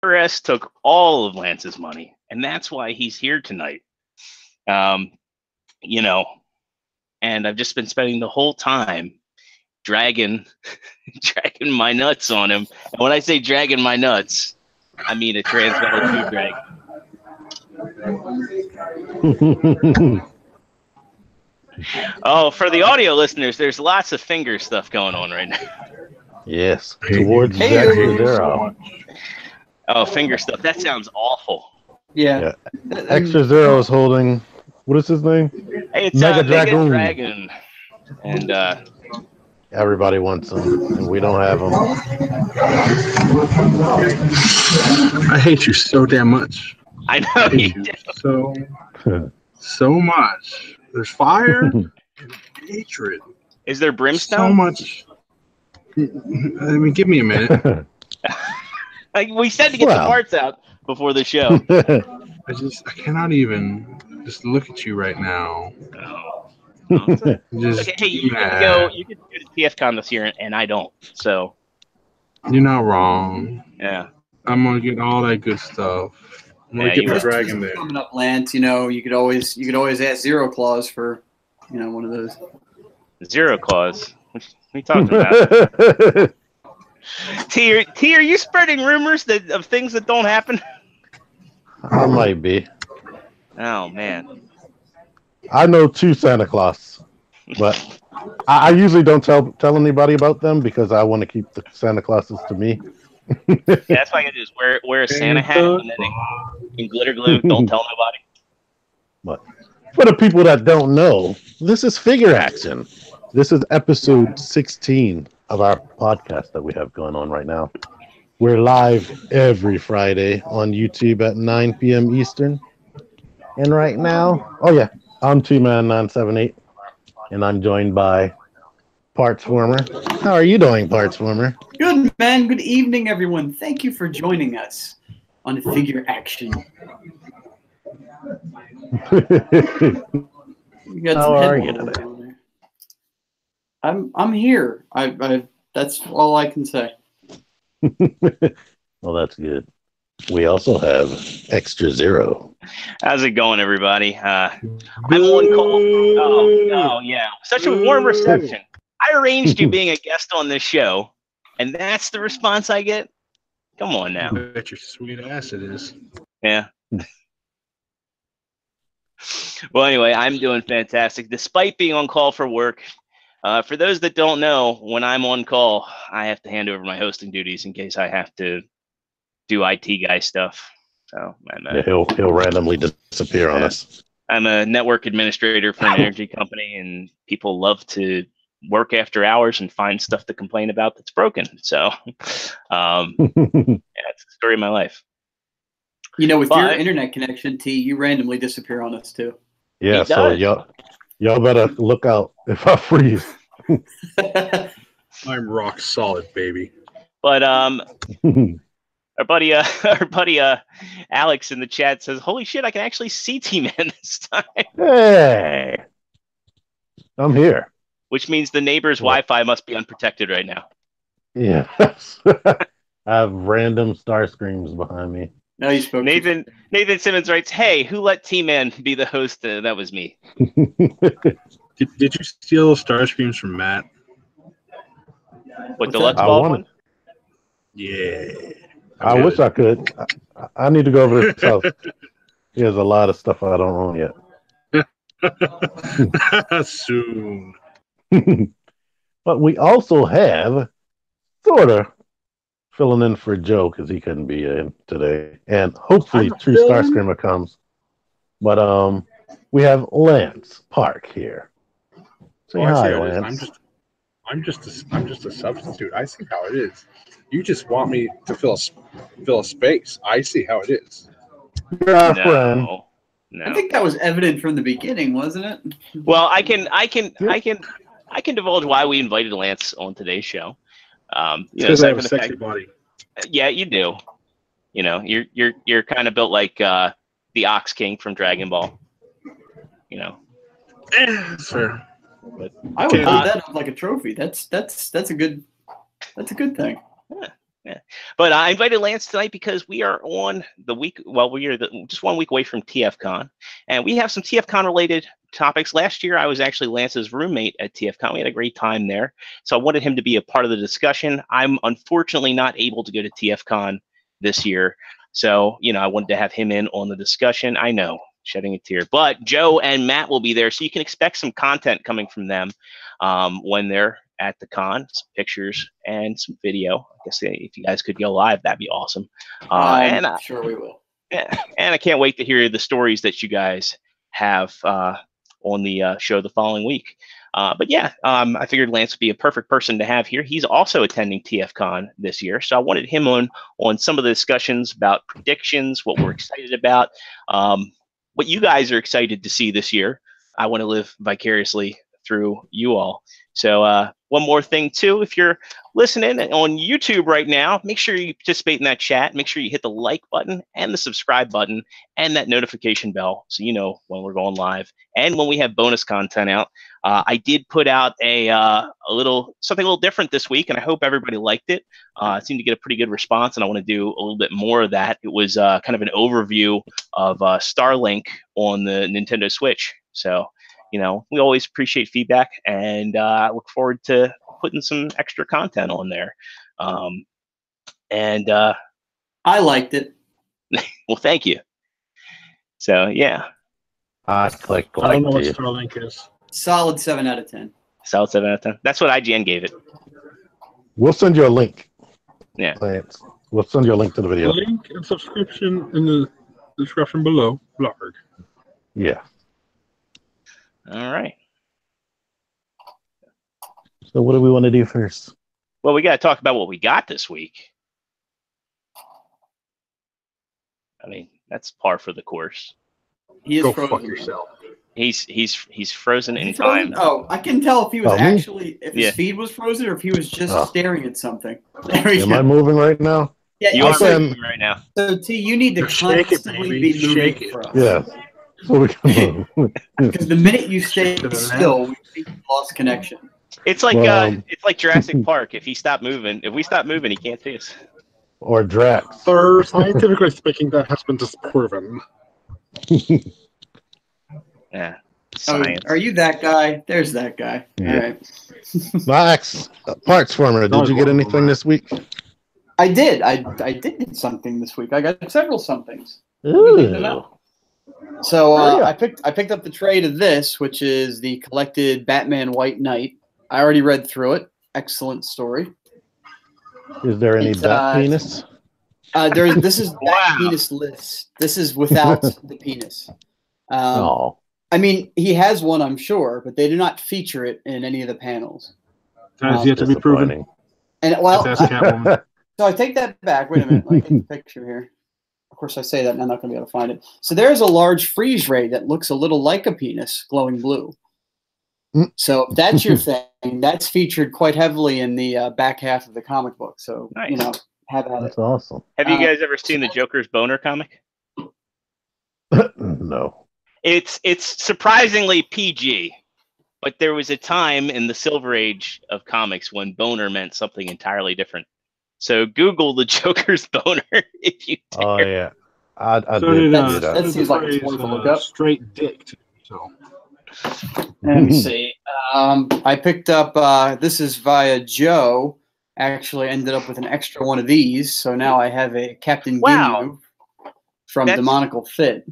IRS took all of Lance's money, and that's why he's here tonight. You know, and I've just been spending the whole time dragging my nuts on him. And when I say dragging my nuts, I mean a transmetal tube drag. Oh, for the audio listeners, there's lots of finger stuff going on right now. Yes, towards Extra Zero. Oh, finger stuff. That sounds awful. Yeah. Extra Zero is holding. What is his name? Hey, it's Mega Mega Dragoon. Dragon. And Everybody wants them, and we don't have them. I hate you so damn much. I know you do. So much. There's fire and hatred. Is there brimstone? So much. I mean, give me a minute. Like we said to get the parts out before the show. I cannot even just look at you right now. Just hey, you can do the TFCon this year, and I don't. So you're not wrong. Yeah, I'm gonna get all that good stuff. I'm gonna get my dragon there. Coming up, Lance. You could always ask Zero Clause for, one of those. Zero Clause. What are you talking about? T, are you spreading rumors of things that don't happen? I might be. Oh man. I know 2 Santa Claus, but I usually don't tell anybody about them because I want to keep the Santa Clauses to me. Yeah, that's why I do is wear a Santa hat and then in glitter glue. Don't tell nobody. But for the people that don't know, this is Figure Action. This is episode 16 of our podcast that we have going on right now. We're live every Friday on YouTube at 9 p.m. Eastern. And right now, I'm T-Man978, and I'm joined by Parts Warmer. How are you doing, Parts Warmer? Good, man. Good evening, everyone. Thank you for joining us on Figure Action. How are you today? I'm here. That's all I can say. Well, that's good. We also have Extra Zero. How's it going, everybody? I'm on call. Oh, yeah. Such a warm reception. I arranged you being a guest on this show, and that's the response I get? Come on now. I bet your sweet ass it is. Yeah. Well, anyway, I'm doing fantastic, despite being on call for work. For those that don't know, when I'm on call, I have to hand over my hosting duties in case I have to do IT guy stuff. So he'll randomly disappear on us. I'm a network administrator for an energy company, and people love to work after hours and find stuff to complain about that's broken. So, it's the story of my life. With your internet connection, T, you randomly disappear on us too. Yeah, so y'all better look out if I freeze. I'm rock solid, baby. But our buddy Alex in the chat says, "Holy shit, I can actually see T-Man this time." Hey, I'm here. Which means the neighbor's Wi-Fi must be unprotected right now. Yeah, I have random star screams behind me. No, you spoke. Nathan Simmons writes, "Hey, who let T-Man be the host? That was me." Did you steal those star screams from Matt? What, deluxe ball one? Yeah. I wish I could. I need to go over to his house. He has a lot of stuff I don't own yet. Soon. But we also have sorta filling in for Joe because he couldn't be in today, and hopefully True Starscreamer comes. But we have Lance Park here. Say hi, Lance. I'm just a substitute. I see how it is. You just want me to fill a space. I see how it is. No. I think that was evident from the beginning, wasn't it? Well, I can divulge why we invited Lance on today's show. Because I have a sexy body. Yeah, you do. You're kind of built like the Ox King from Dragon Ball. That's fair. But I would put that up like a trophy. That's a good thing. Yeah. Yeah. But I invited Lance tonight because we are on the week. Well, we are just 1 week away from TFCon, and we have some TFCon related topics. Last year, I was actually Lance's roommate at TFCon. We had a great time there, so I wanted him to be a part of the discussion. I'm unfortunately not able to go to TFCon this year, so I wanted to have him in on the discussion. I know, shedding a tear, but Joe and Matt will be there, so you can expect some content coming from them when they're at the con, some pictures and some video. I guess if you guys could go live, that'd be awesome. I'm sure we will. Yeah, and I can't wait to hear the stories that you guys have on the show the following week. But yeah, I figured Lance would be a perfect person to have here. He's also attending TFCon this year, so I wanted him on some of the discussions about predictions, what we're excited about, what you guys are excited to see this year. I want to live vicariously through you all. So one more thing too, if you're listening on YouTube right now, make sure you participate in that chat. Make sure you hit the like button and the subscribe button and that notification bell so you know when we're going live and when we have bonus content out. I did put out something a little different this week, and I hope everybody liked it. I seemed to get a pretty good response, and I want to do a little bit more of that. It was kind of an overview of Starlink on the Nintendo Switch. So we always appreciate feedback, and I look forward to putting some extra content on there. I liked it. Well, thank you. So, yeah. I clicked I don't know what like Starlink is. Solid 7 out of 10. Solid 7 out of 10. That's what IGN gave it. We'll send you a link. Yeah. Lance. We'll send you a link to the video. Link and subscription in the description below. Larg. Yeah. All right. So what do we want to do first? Well, we got to talk about what we got this week. I mean, that's par for the course. He is Go frozen. fuck yourself. He's frozen in Frozen? time. Oh, I couldn't tell if he was if his Yeah. feed was frozen or if he was just staring at something. There we Am go. I moving right now? Yeah, You are so, moving right now. so T, you need to Shake it, constantly baby. be moving Shake it. for us. Yeah. So we can move. Because the minute you stay To the still, we think you've lost connection. It's like Well, it's like Jurassic Park. If we stop moving, he can't see us. Or Drax. Sir, scientifically speaking, that has been disproven. Yeah. Oh, Science. are you that guy? There's that guy. Yeah. All right. Max, parts former. Did you get anything this week? I did. I did get something this week. I got several somethings. Ooh. So Yeah. I picked up the trade of this, which is the collected Batman White Knight. I already read through it. Excellent story. Is there any bat penis? This is Wow. that penis list. This is without the penis. Oh. I mean, he has one, I'm sure, but they do not feature it in any of the panels. That is yet to be proven. Disappointing. And well, That's Catwoman. so I take that back. Wait a minute. Let me get the picture here. Of course, I say that, and I'm not going to be able to find it. So there's a large freeze ray that looks a little like a penis, glowing blue. So if that's your thing, that's featured quite heavily in the back half of the comic book. So, Nice. have at That's it. awesome. Have you guys ever seen the Joker's boner comic? No. It's surprisingly PG, but there was a time in the Silver Age of comics when boner meant something entirely different. So Google the Joker's boner if you dare. Oh yeah. I So did did, do that. That seems like it's worth a look up. Straight dick. Too, so Let me see. I picked up, this is via Joe. Actually ended up with an extra one of these. So now I have a Captain Wow. Ginyu from That's- Demonical Fit.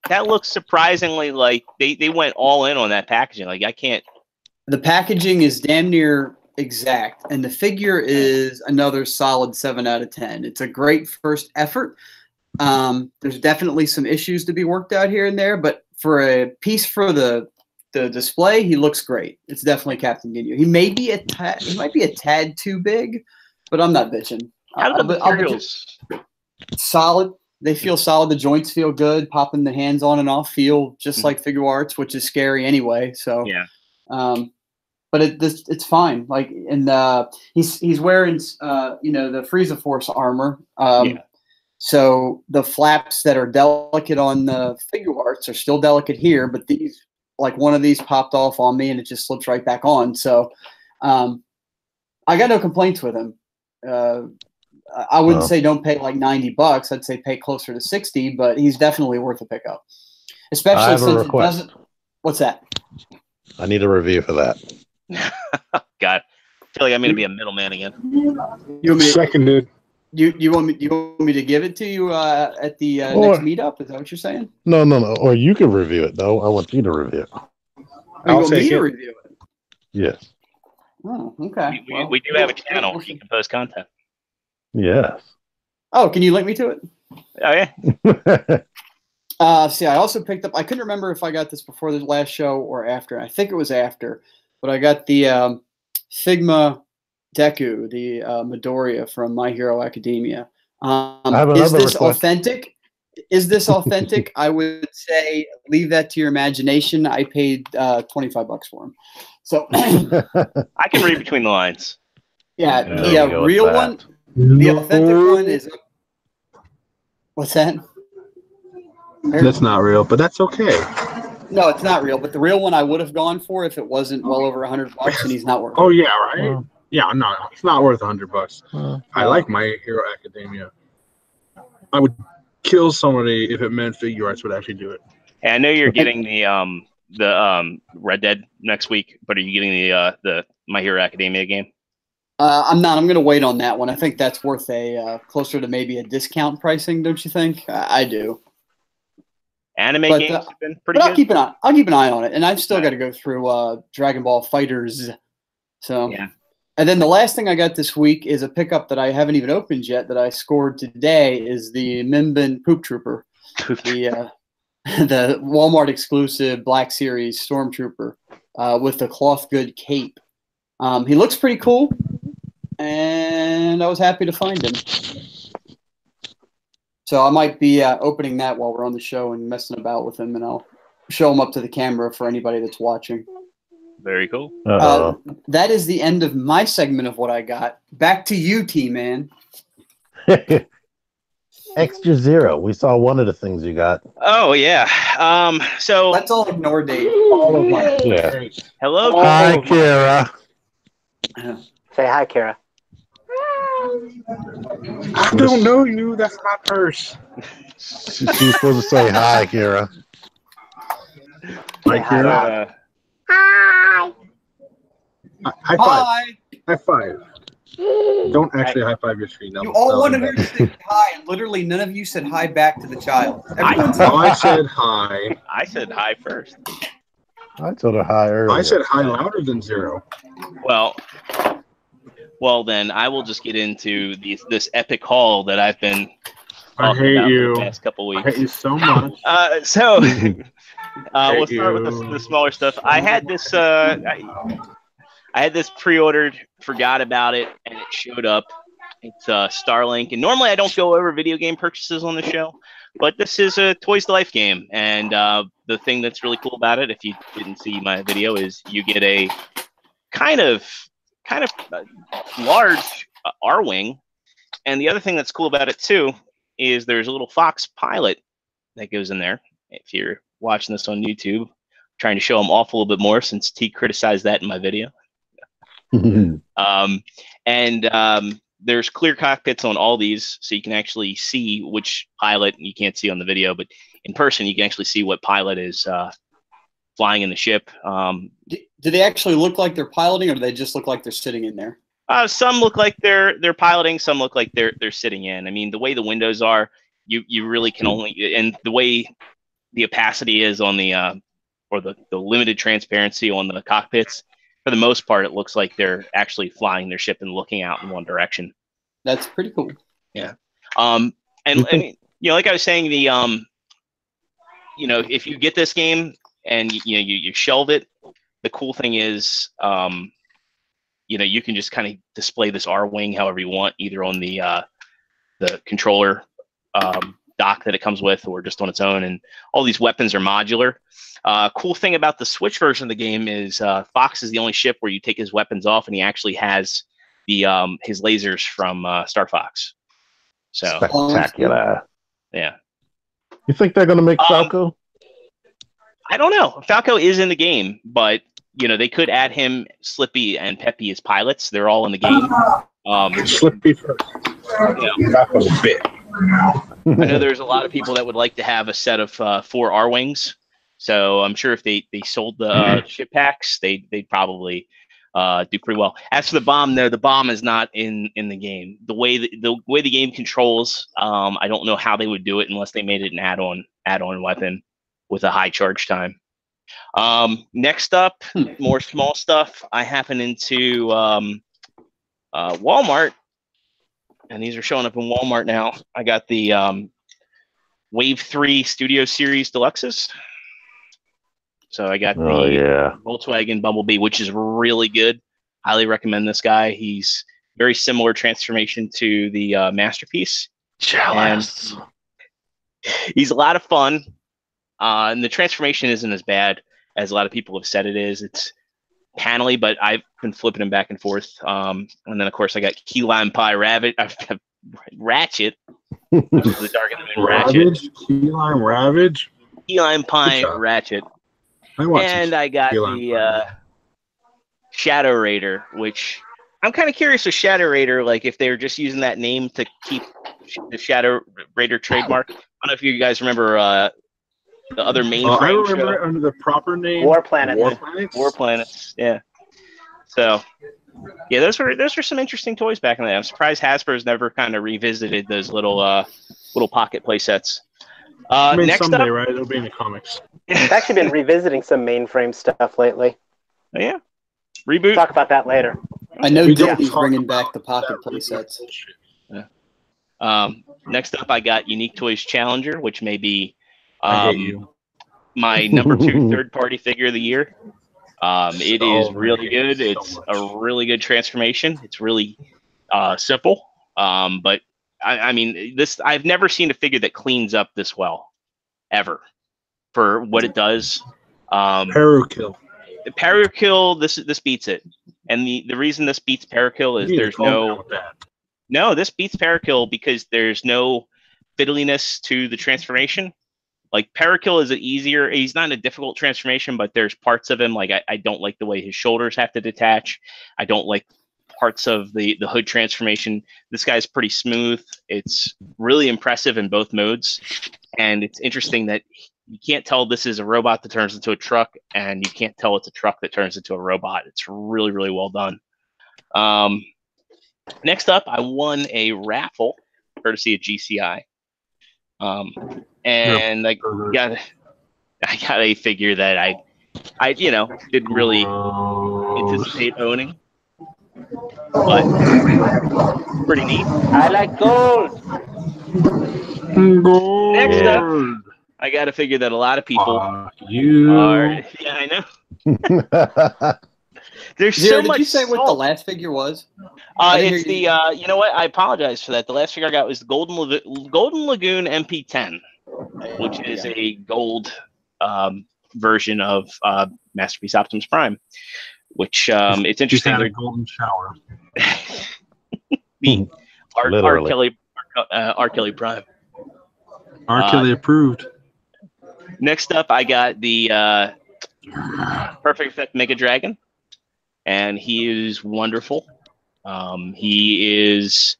That looks surprisingly like they went all in on that packaging. Like I can't. The packaging is damn near exact, and the figure is another solid 7 out of 10. It's a great first effort. There's definitely some issues to be worked out here and there, but for a piece for the display, he looks great. It's definitely Captain Ginyu. He might be a tad too big, but I'm not bitching. How do the materials? Solid. They feel solid. The joints feel good. Popping the hands on and off feel just like figure arts, which is scary anyway. So Yeah. But it's fine. Like, and he's wearing the Frieza Force armor. So the flaps that are delicate on the figure arts are still delicate here, but these, like one of these popped off on me and it just slips right back on. So I got no complaints with him. I wouldn't say don't pay like $90. I'd say pay closer to 60, but he's definitely worth a pickup. Especially since it doesn't. What's that? I need a review for that. God, I feel like I'm going to be a middleman again. Seconded. You want me to give it to you at the next meetup? Is that what you're saying? No. Or you can review it though. I want you to review it. You want me to review it? Yes. Oh, okay. We do have a channel where you can post content. Yes. Oh, can you link me to it? Oh yeah. See, I also picked up. I couldn't remember if I got this before the last show or after. I think it was after, but I got the Figma Deku, the Midoriya from My Hero Academia. Is this authentic? Is this authentic? I would say leave that to your imagination. I paid $25 for him, so I can read between the lines. Yeah, the real one, the authentic one is. What's that? That's not real, but that's okay. No, it's not real. But the real one I would have gone for if it wasn't well over $100, and he's not worth it. Oh yeah, right. Yeah, no, it's not worth $100. I like My Hero Academia. I would kill somebody if it meant figure arts would actually do it. And I know you're getting the Red Dead next week, but are you getting the My Hero Academia game? I'm not. I'm going to wait on that one. I think that's worth a closer to maybe a discount pricing, don't you think? I do. Anime games have been pretty good. I'll keep an eye on it, and I've still got to go through Dragon Ball Fighters. So yeah. And then the last thing I got this week is a pickup that I haven't even opened yet that I scored today is the Minbin Poop Trooper, the Walmart exclusive Black Series Stormtrooper with the cloth good cape. He looks pretty cool, and I was happy to find him. So I might be opening that while we're on the show and messing about with him, and I'll show him up to the camera for anybody that's watching. Very cool. That is the end of my segment of what I got. Back to you, T-Man. Extra Zero. We saw one of the things you got. Oh, yeah. So let's all ignore Dave. All of my Hello. Hi, Kara. Say hi, Kara. I don't know you. That's my purse. She's supposed to say hi, Kara. Hi, Kara. Hi. High five. Hi. High five. Don't actually high five your screen. You all wanted her to say hi, and literally none of you said hi back to the child. I said hi. I said hi first. I told her hi earlier. I said hi louder than Zero. Well, then I will just get into this epic haul that I've been talking about for the past couple weeks. I hate you so much. We'll start with the smaller stuff. I had this I had this pre-ordered, forgot about it, and it showed up. It's Starlink, and normally I don't go over video game purchases on the show, but this is a Toys to Life game, and the thing that's really cool about it, if you didn't see my video, is you get a kind of large R-wing, and the other thing that's cool about it too is there's a little Fox pilot that goes in there. If you're watching this on YouTube, I'm trying to show them off a little bit more since T criticized that in my video. There's clear cockpits on all these, so you can actually see which pilot. You can't see on the video, but in person you can actually see what pilot is flying in the ship. Do they actually look like they're piloting, or do they just look like they're sitting in there? Some look like they're piloting. Some look like they're sitting in. I mean, the way the windows are, you really can only, and the way the opacity is on the or the limited transparency on the cockpits, for the most part, it looks like they're actually flying their ship and looking out in one direction. That's pretty cool. Yeah. And like I was saying, the if you get this game and you shelve it, the cool thing is you can just kind of display this R-wing however you want, either on the controller dock that it comes with, or just on its own. And all these weapons are modular. Cool thing about the Switch version of the game is Fox is the only ship where you take his weapons off, and he actually has the his lasers from Star Fox. So spectacular. Yeah. You think they're gonna make Falco? I don't know. Falco is in the game, but they could add him, Slippy, and Peppy as pilots. They're all in the game. Slippy first. Back a little bit. I know there's a lot of people that would like to have a set of 4 R-Wings. So I'm sure if they sold the ship packs, they'd probably do pretty well. As for the bomb, though, the bomb is not in the game. The way the game controls, I don't know how they would do it unless they made it an add-on weapon with a high charge time. Next up, more small stuff. I happen into Walmart, and these are showing up in Walmart now. I got the Wave 3 Studio Series Deluxes. So I got the Volkswagen Bumblebee, which is really good. Highly recommend this guy. He's very similar transformation to the Masterpiece. Jealous. And he's a lot of fun. And the transformation isn't as bad as a lot of people have said it is. It's panely, but I've been flipping him back and forth. And then, of course, I got Key Lime Pie Ratchet. Which is the Dark and the Moon Ratchet. Key Lime Ravage? Key Lime Pie Ratchet. And I got the Shadow Raider, which I'm kind of curious with Shadow Raider, like if they're just using that name to keep the Shadow Raider trademark. I don't know if you guys remember the other mainframe I remember it under the proper name. War Planets. War Planets, yeah. So, yeah, those were some interesting toys back in the day. I'm surprised Hasbro's never kind of revisited those little pocket play sets. Next someday, up, right? It'll be in the comics. I've actually been revisiting some mainframe stuff lately. Oh, yeah. Reboot. Talk about that later. I know Disney's bringing back the pocket play sets. Yeah. Next up, I got Unique Toys Challenger, which may be my number 2 third-party figure of the year. It is really good. It's a really good transformation. It's really simple. But I mean, I've never seen a figure that cleans up this well, ever, for what it does. Parakill. Parakill. This beats it, and the reason this beats Parakill is this beats Parakill because there's no fiddliness to the transformation. Like Parakill is he's not a difficult transformation, but there's parts of him, like I don't like the way his shoulders have to detach. I don't like parts of the hood transformation. This guy's pretty smooth. It's really impressive in both modes. And it's interesting that you can't tell this is a robot that turns into a truck, and you can't tell it's a truck that turns into a robot. It's really, really well done. Next up, I won a raffle, courtesy of GCI. And I got a figure that I didn't really anticipate owning, but pretty neat. I like gold. Next up, I got a figure that a lot of people are. Yeah, I know. There's so much. Did you say what the last figure was? It's the you know what? I apologize for that. The last figure I got was the Golden Lagoon MP10, which is a gold version of Masterpiece Optimus Prime. Which it's interesting. Had a golden shower. The R. Kelly Prime. R. Kelly approved. Next up, I got the Perfect Effect Mega Dragon, and he is wonderful. He is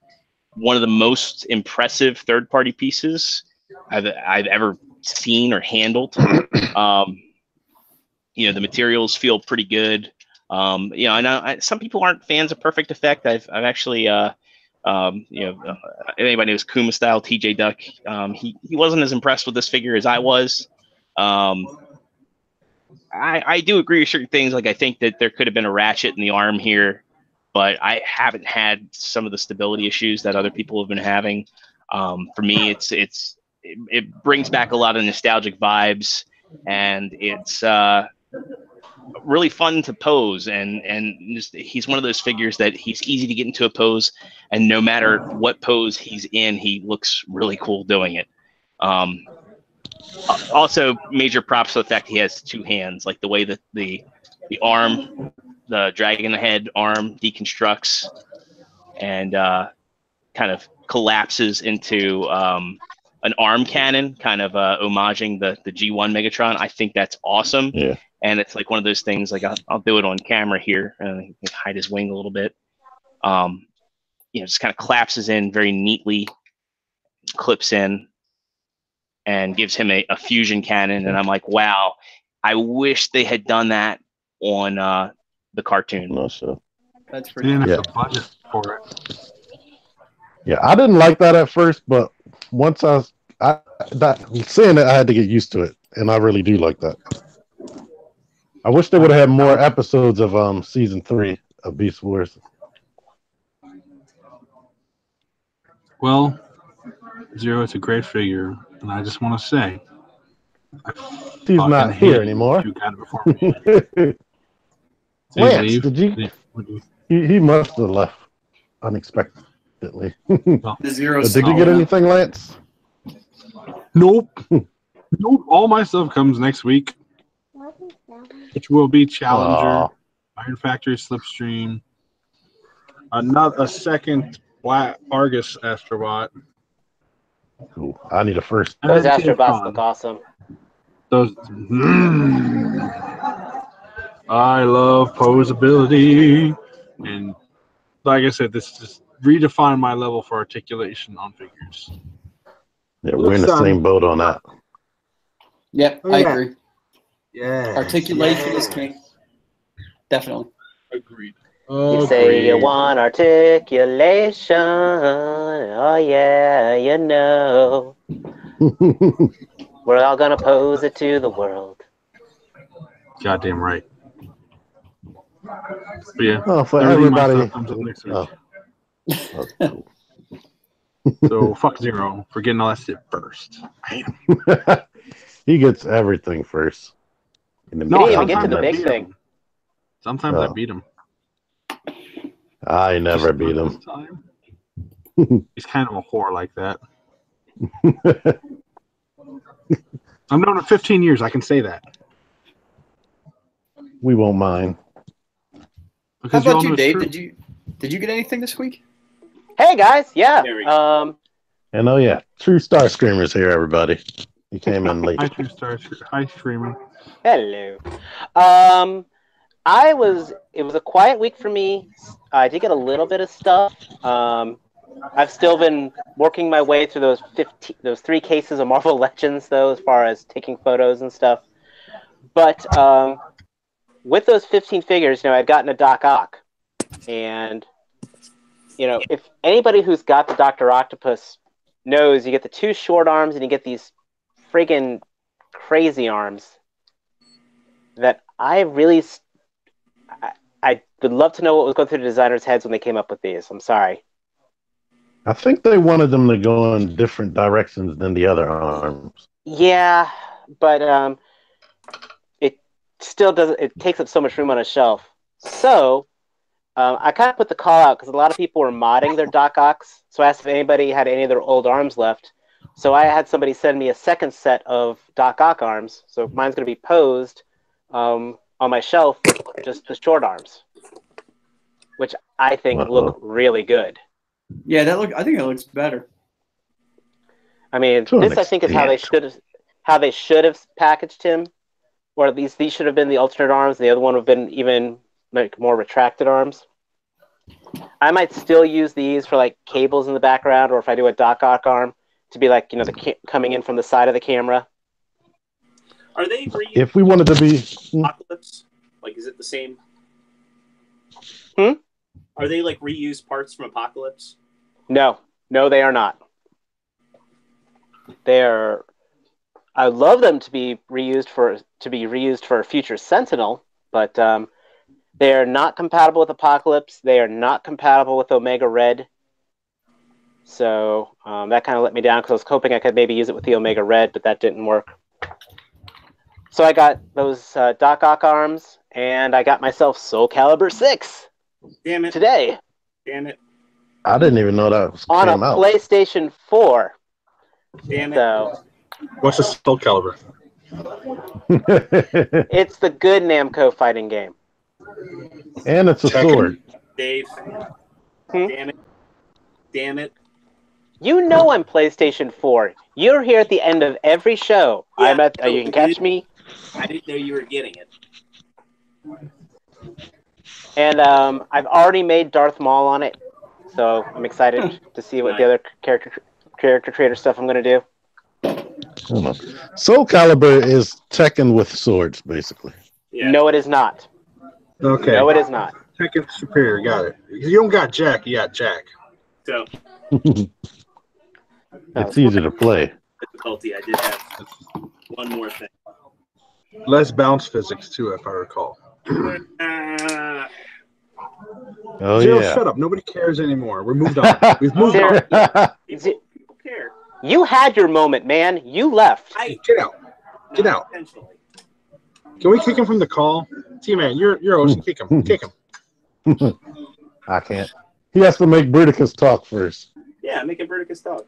one of the most impressive third-party pieces I've ever seen or handled. The materials feel pretty good. I know some people aren't fans of Perfect Effect. I've actually, anybody knows Kuma Style, TJ Duck. He wasn't as impressed with this figure as I was. I do agree with certain things. Like I think that there could have been a ratchet in the arm here, but I haven't had some of the stability issues that other people have been having. For me, it brings back a lot of nostalgic vibes, and it's really fun to pose. And he's one of those figures that he's easy to get into a pose, and no matter what pose he's in, he looks really cool doing it. Also, major props to the fact he has 2 hands, like the way that the arm, the dragon head arm deconstructs and kind of collapses into an arm cannon, kind of homaging the G1 Megatron. I think that's awesome. Yeah. And it's like one of those things, like I'll do it on camera here and hide his wing a little bit. just kind of collapses in very neatly, clips in, and gives him a fusion cannon. And I'm like, wow, I wish they had done that on the cartoon. No, sure. That's They pretty. didn't Yeah. have the budget for it. Yeah, I didn't like that at first, but once seeing it, I had to get used to it, and I really do like that. I wish they would have had more episodes of season 3 of Beast Wars. Well, Zero, it's a great figure, and I just want to say, He's not fucking here hate anymore. You got it before me. Did he Lance, leave? did you? He must have left unexpectedly. The Zero. Did you get anything, Lance? Nope. Nope. All my stuff comes next week, which will be Challenger, Iron Factory Slipstream, a second Black Argus Astrobot. Cool. I need a first. Those and Astrobots Kid look Con. awesome. Those. I love posability, and like I said, this just redefined my level for articulation on figures. Yeah, we're in the same boat on that. Yep, I agree. Yeah. Articulation is king. Definitely. Agreed. You say you want articulation. Oh, yeah, you know. We're all going to pose it to the world. Goddamn right. But yeah, Oh, for everything my everybody. stuff comes up next week. Oh, cool. So fuck Zero for getting all that shit first. Bam. He gets everything first. didn't even get to the big thing. Him. Sometimes I beat him. I never beat him. He's kind of a whore like that. I'm known him 15 years. I can say that. We won't mind. How about you, Dave? Did you get anything this week? Hey, guys. Yeah. And oh yeah, True Star Screamer's here, everybody. He came in late. Hi, True Star. Hi, Screamer. Hello. It was a quiet week for me. I did get a little bit of stuff. I've still been working my way through those 3 cases of Marvel Legends, though, as far as taking photos and stuff. But with those 15 figures, I'd gotten a Doc Ock. And, if anybody who's got the Dr. Octopus knows, you get the 2 short arms and you get these friggin' crazy arms that I really... I would love to know what was going through the designers' heads when they came up with these. I'm sorry. I think they wanted them to go in different directions than the other arms. Yeah, but it still doesn't. It takes up so much room on a shelf. So I kind of put the call out because a lot of people were modding their Doc Ocks. So I asked if anybody had any of their old arms left. So I had somebody send me a second set of Doc Ock arms. So mine's going to be posed on my shelf with just the short arms, which I think look really good. Yeah, I think it looks better. I mean, this I think is how they should have packaged him, or at least these should have been the alternate arms. The other one would have been even more retracted arms. I might still use these for like cables in the background, or if I do a Doc Ock arm to be like coming in from the side of the camera. Are they if we wanted to be Apocalypse? Like, is it the same? Are they like reused parts from Apocalypse? No, they are not. I love them to be reused for a future Sentinel, but they are not compatible with Apocalypse. They are not compatible with Omega Red. So that kind of let me down because I was hoping I could maybe use it with the Omega Red, but that didn't work. So I got those Doc Ock arms, and I got myself Soul Calibur 6. Damn it. Today. Damn it. I didn't even know that on came a out. PlayStation 4. Damn it. So What's the Soul Calibur? it's the good Namco fighting game. And it's a sword. Dave. Damn it. Damn it. You know I'm PlayStation 4. You're here at the end of every show. Yeah, you can catch me. I didn't know you were getting it. And I've already made Darth Maul on it. So I'm excited to see what the other character creator stuff I'm going to do. Hold on. Soul Calibur is Tekken with swords, basically. Yeah. No, it is not. Okay. No, it is not. Tekken Superior, got it. You don't got Jack, you got Jack. So It's easy to play. difficulty. I did have one more thing. Less bounce physics too, if I recall. Oh, Zero, yeah. shut up. Nobody cares anymore. We're moved on. We've moved on. People care. You had your moment, man. You left. Get out. Get Not out. intentionally. Can we kick him from the call? T-Man, you're host. Kick him. Kick him. I can't. He has to make Bruticus talk first. Yeah, make a Verticus talk.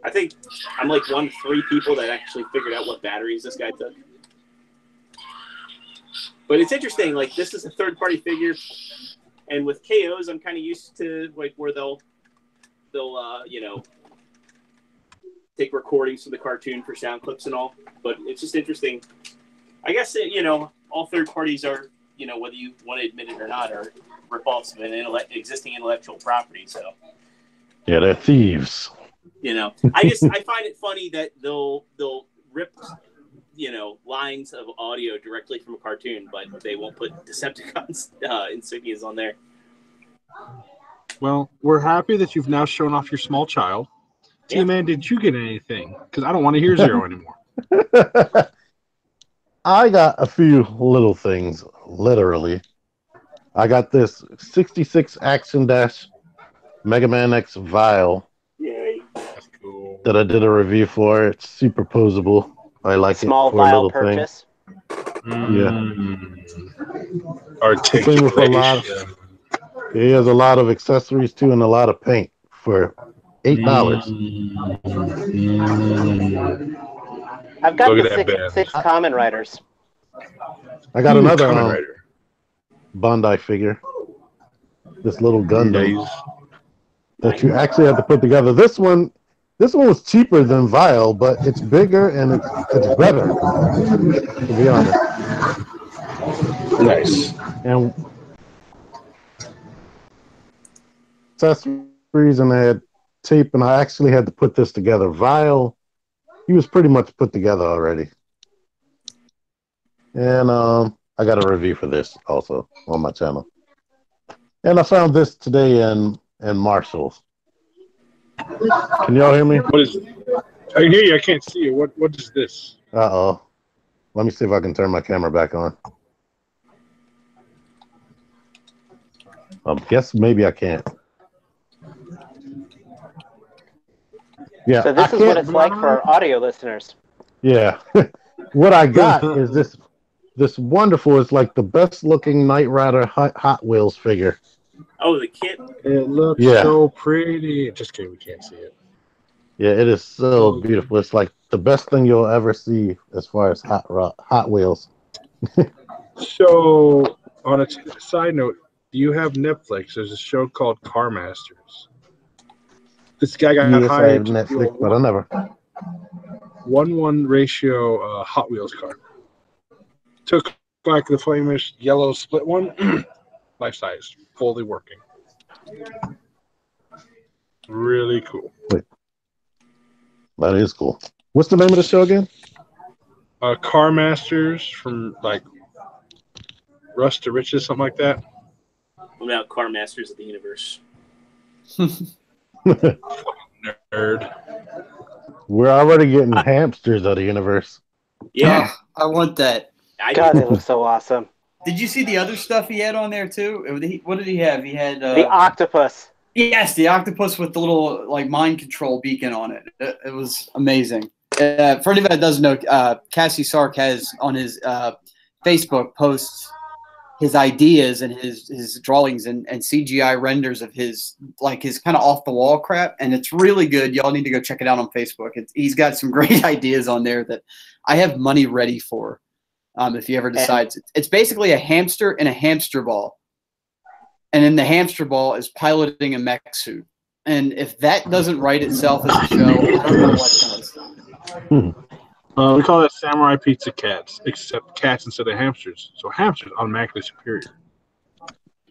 I think I'm like one of 3 people that actually figured out what batteries this guy took. But it's interesting, like this is a third-party figure, and with KOs, I'm kind of used to like where they'll you know, take recordings from the cartoon for sound clips and all. But it's just interesting. I guess you know, all third parties are, you know, whether you want to admit it or not, are rip-offs of an existing intellectual property. So Yeah, they're thieves. you know, I find it funny that they'll rip, you know, lines of audio directly from a cartoon, but they won't put Decepticons insignias on there. Well, we're happy that you've now shown off your small child. Yeah. T-Man, did you get anything? Because I don't want to hear Zero anymore. I got a few little things, literally. I got this 66 Action Dash Mega Man X Vial Yay! That's cool. that I did a review for. It's superposable. I like Small it for a vial little purchase. Same with a lot. Articulation. He has a lot of accessories too and a lot of paint for $8. I've got Look the at that band. six common riders. I got another Kamen Rider. Bandai figure. This little Gundam Nice. that you actually have to put together. This one was cheaper than Vial, but it's bigger and it's better, to be honest. Nice. And accessories, and I had tape, and I actually had to put this together. Vial, he was pretty much put together already. And I got a review for this also on my channel. And I found this today in Marshall's. Can y'all hear me? What is it? I can hear you. I can't see you. What is this? Uh-oh. Let me see if I can turn my camera back on. I guess maybe I can't. Yeah. So this is what it's like for our audio listeners. Yeah. What I got is this wonderful, it's like the best looking Knight Rider Hot Wheels figure. Oh, the kit. It looks so pretty. Just kidding. We can't see it. Yeah, it is so beautiful. It's like the best thing you'll ever see as far as Hot Wheels. So, on a side note, do you have Netflix? There's a show called Car Masters. This guy got Yes, I have hired to do Netflix, a but I never. 1:1 ratio Hot Wheels car. Took like the famous yellow split one, life size, fully working. Really cool. Wait. That is cool. What's the name of the show again? Car Masters, from like Rust to Riches, something like that. What about Car Masters of the Universe? Nerd. We're already getting hamsters out of the universe. Yeah, I want that. God, they look so awesome. Did you see the other stuff he had on there too? What did he have? He had The octopus. yes, the octopus with the little like mind control beacon on it. It was amazing. For anybody that doesn't know, Cassie Sark has on his Facebook posts his ideas and his drawings and CGI renders of his kind of off the wall crap, and it's really good. Y'all need to go check it out on Facebook. He's got some great ideas on there that I have money ready for. If he ever decides, it's basically a hamster in a hamster ball, and in the hamster ball is piloting a mech suit. And if that doesn't write itself as a show, I don't know what does. We call that samurai pizza cats, except cats instead of hamsters. So hamsters automatically superior.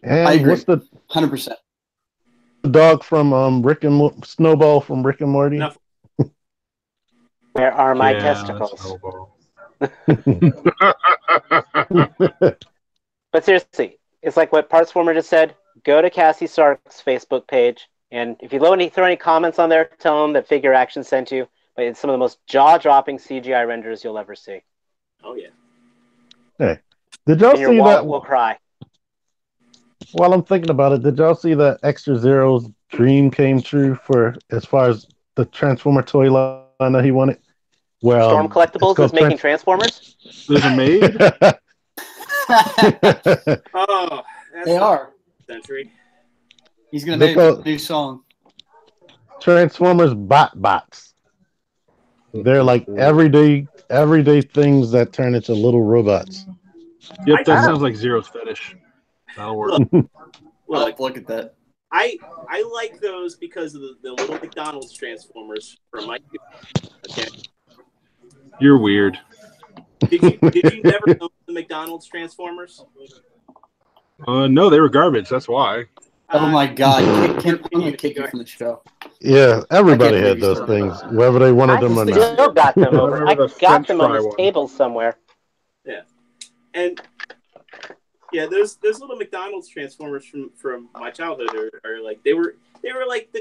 And I agree. what's the 100%. dog from Rick and Snowball from Rick and Morty? Enough. Where are my Yeah, testicles? Snowball. But seriously, it's like what Partsformer just said. Go to Cassie Sark's Facebook page, and if you throw any comments on there, tell them that Figure Action sent you. But it's some of the most jaw-dropping CGI renders you'll ever see. Oh yeah. Hey, did y'all And your see wallet that? will cry. While I'm thinking about it, did y'all see that Extra Zero's dream came true for as far as the Transformer toy line that he wanted? Well, Storm Collectibles is making Transformers? There's a maid? Oh, that's They are. Century. He's going to make a new song. Transformers bots. They're like everyday things that turn into little robots. Yep, that sounds like Zero's fetish. That'll work. Look at that. I like those because of the little McDonald's Transformers from my youth. Okay. You're weird. Did you never own the McDonald's Transformers? No, they were garbage. That's why. Oh my God! I'm gonna kick you from the show. Yeah, everybody I can't had believe those you things, whether they wanted them or I not. still got them over. I Remember the got French them on fry this one. table somewhere. Yeah, and yeah, those little McDonald's Transformers from my childhood are like they were like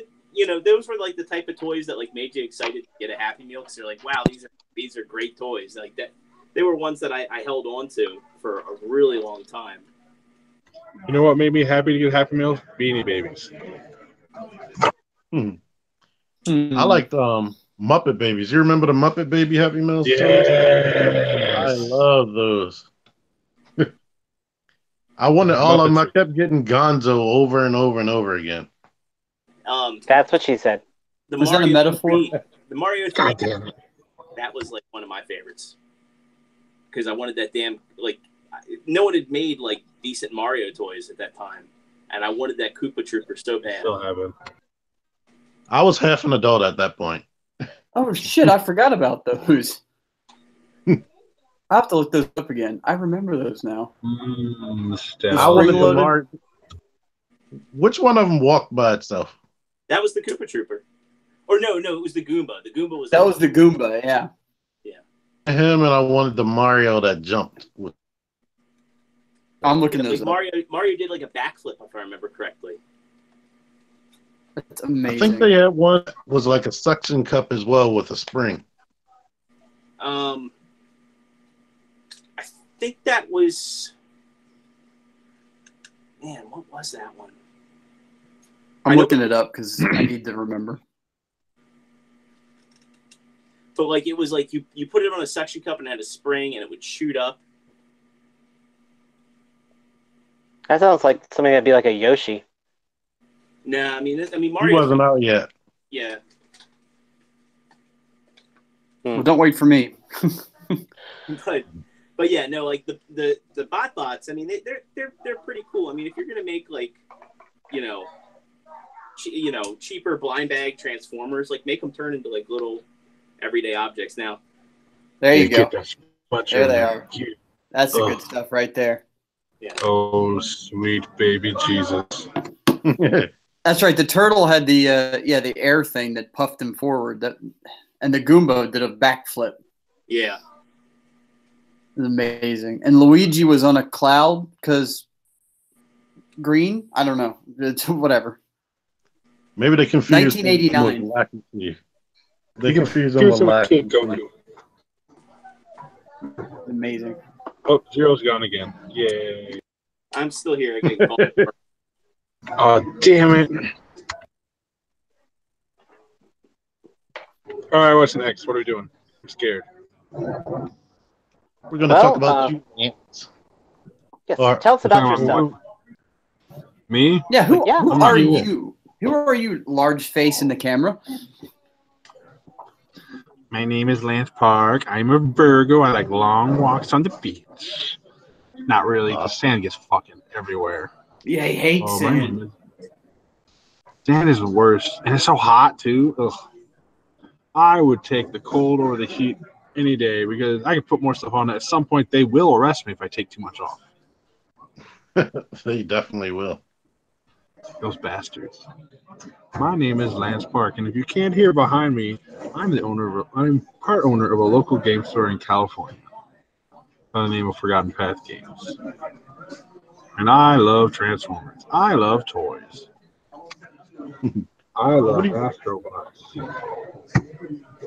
those were like the type of toys that like made you excited to get a Happy Meal because you're like, wow, these are great toys like that. They were ones that I held on to for a really long time. You know what made me happy to get Happy Meals? Beanie Babies. I liked Muppet Babies. You remember the Muppet Baby Happy Meals? Yes. I love those. I wanted all of them. I kept getting Gonzo over and over and over again. That's what she said. Was that a metaphor? The Mario 3, that was like one of my favorites because I wanted that damn like no one had made like decent Mario toys at that time, and I wanted that Koopa Trooper so bad. Still haven't. I was half an adult at that point. Oh shit! I forgot about those. I have to look those up again. I remember those now. I wanted the Mario. Which one of them walked by itself? That was the Koopa Trooper. Or no, it was the Goomba. The Goomba was. That was the Goomba, yeah. Yeah. Him, and I wanted the Mario that jumped. I'm looking those up. Mario did like a backflip, if I remember correctly. That's amazing. I think they had one that was like a suction cup as well with a spring. I think that was. Man, what was that one? I'm looking it up because I need to remember. But like it was like you put it on a suction cup and it had a spring and it would shoot up. That sounds like something that'd be like a Yoshi. No, I mean He Mario wasn't out yet. Yeah. Well, don't wait for me. But yeah, no, like the bots. I mean, they're pretty cool. I mean, if you're gonna make like, cheaper blind bag Transformers, like make them turn into like little everyday objects. Now, there you go. There they are. That's the good stuff right there. Yeah. Oh, sweet baby Jesus. That's right. The turtle had the air thing that puffed him forward. And the Goomba did a backflip. Yeah. It was amazing. And Luigi was on a cloud because green? I don't know. It's whatever. Maybe they confused 1989. They confused them with Lackey. Amazing. Oh, Zero's gone again. Yay. I'm still here. I get called. Oh, damn it. All right, what's next? What are we doing? I'm scared. We're going to talk about you ants. Yes, tell us about yourself. Me? Yeah, who are you? you? Who are you, large face in the camera? My name is Lance Park. I'm a Virgo. I like long walks on the beach. Not really, because sand gets fucking everywhere. Yeah, he hates sand. Sand is worse. And it's so hot, too. Ugh. I would take the cold or the heat any day because I can put more stuff on. At some point, they will arrest me if I take too much off. They definitely will. Those bastards. My name is Lance Park, and if you can't hear behind me, I'm part owner of a local game store in California by the name of Forgotten Path Games. And I love Transformers. I love toys. I love Astrobots.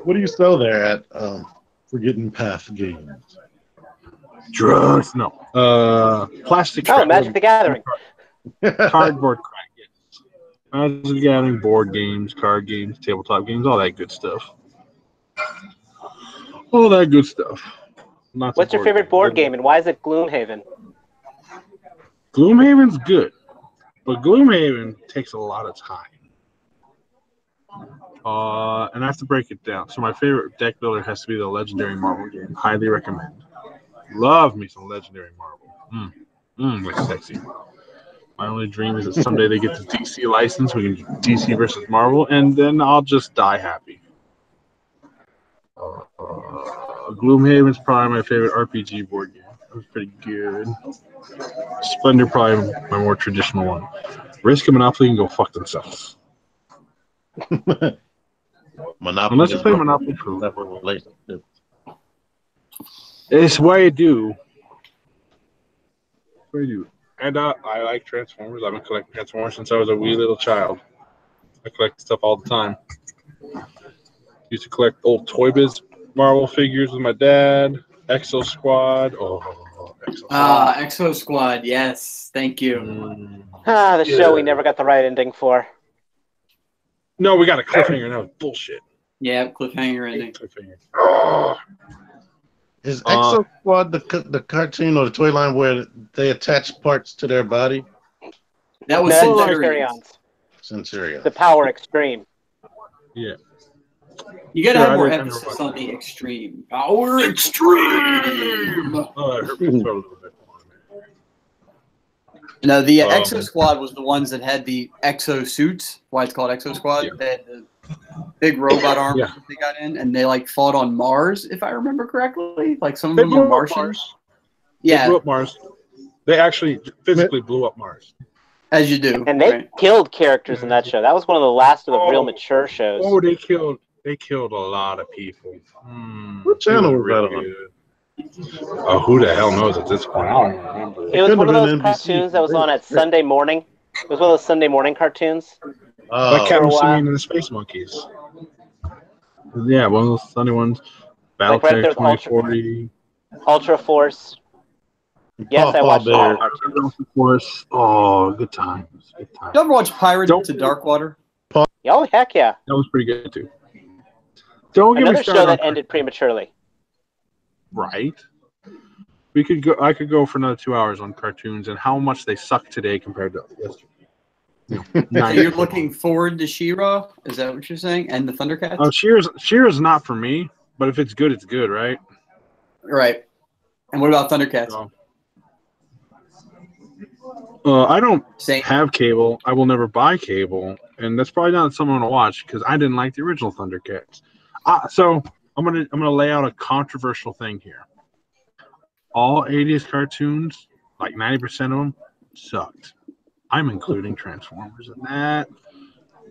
What do you sell there at Forgotten Path Games? Drugs? No. Plastic. Oh, Magic the Gathering. Cardboard crack. Yes. Magic the Gathering, board games, card games, tabletop games, all that good stuff. All that good stuff. What's your favorite board game, and why is it Gloomhaven? Gloomhaven's good, but Gloomhaven takes a lot of time. And I have to break it down. So my favorite deck builder has to be the Legendary Marvel game. Highly recommend. Love me some Legendary Marvel. That's sexy. My only dream is that someday they get the DC license. We can do DC versus Marvel, and then I'll just die happy. Gloomhaven's probably my favorite RPG board game. It was pretty good. Splendor probably my more traditional one. Risk and Monopoly can go fuck themselves. Monopoly. Unless you play Monopoly for never relationship. It's what I do. And I like Transformers. I've been collecting Transformers since I was a wee little child. I collect stuff all the time. Used to collect old Toy Biz Marvel figures with my dad. Exo Squad. Exo Squad. Yes, thank you. The show we never got the right ending for. No, we got a cliffhanger now. Bullshit. Yeah, cliffhanger ending. Cliffhanger. Is Exo Squad the cartoon or the toy line where they attach parts to their body? That was Centurions. Centurion. The Power Extreme. Yeah. You gotta have more emphasis on the extreme. Power Extreme! Oh, it hurt my throat a little bit. No, the Exo Squad was the ones that had the exo suits. Why it's called Exo Squad. Yeah. They had the big robot arms Yeah. that they got in, and they like fought on Mars, if I remember correctly. Like some of them were Martians. They Yeah, blew up Mars. They actually physically blew up Mars. as you do. And they right? killed characters in that show. That was one of the last of the real mature shows. Oh, they killed a lot of people. What channel was that on? Oh, who the hell knows at this point? I don't even remember. It was one of couldn't have those been NBC. cartoons that was on at Sunday morning. It was one of those Sunday morning cartoons. Like Captain For a while. Simeon and the Space Monkeys. Yeah, one of those Sunday ones. Like right there Battletech with 2040. Ultra Force. Yes, I watched Bear. that. Force. Oh, good times. Good times. You ever watch Pirates Don't- to Darkwater? Oh, heck yeah. That was pretty good too. Don't get Another me show started. that ended prematurely. Right. We could go. I could go for another 2 hours on cartoons and how much they suck today compared to yesterday. So you're looking forward to She-Ra? Is that what you're saying? And the Thundercats? Oh, She-Ra's not for me, but if it's good, it's good, right? Right. And what about Thundercats? I don't Same. have cable. I will never buy cable, and that's probably not something I'm gonna watch because I didn't like the original Thundercats. So I'm gonna lay out a controversial thing here. All 80s cartoons, like 90% of them, sucked. I'm including Transformers in that.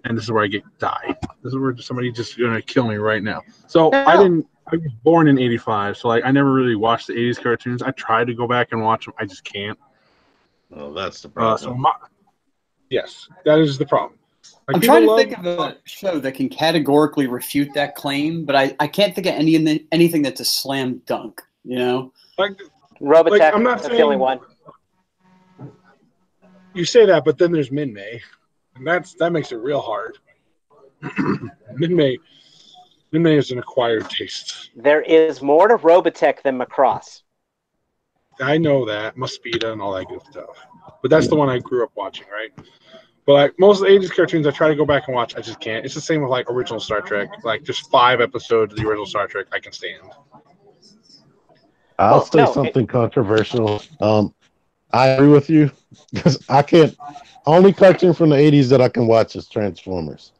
And this is where I get died. This is where somebody just gonna kill me right now. So I was born in 85, so like I never really watched the 80s cartoons. I tried to go back and watch them. I just can't. Oh, that's the problem. Yes, that is the problem. Like, I'm trying to think of a show that can categorically refute that claim, but I can't think of anything that's a slam dunk, you know? Like, Robotech, I'm not that's the only one. You say that, but then there's Min-May, and that makes it real hard. Min-May is an acquired taste. There is more to Robotech than Macross. I know that, Mosquito and all that good stuff. But that's the one I grew up watching, right? But like most of the 80s cartoons, I try to go back and watch. I just can't. It's the same with like original Star Trek. Like just 5 episodes of the original Star Trek I can stand. I'll say something controversial. I agree with you because I can't. Only cartoon from the 80s that I can watch is Transformers.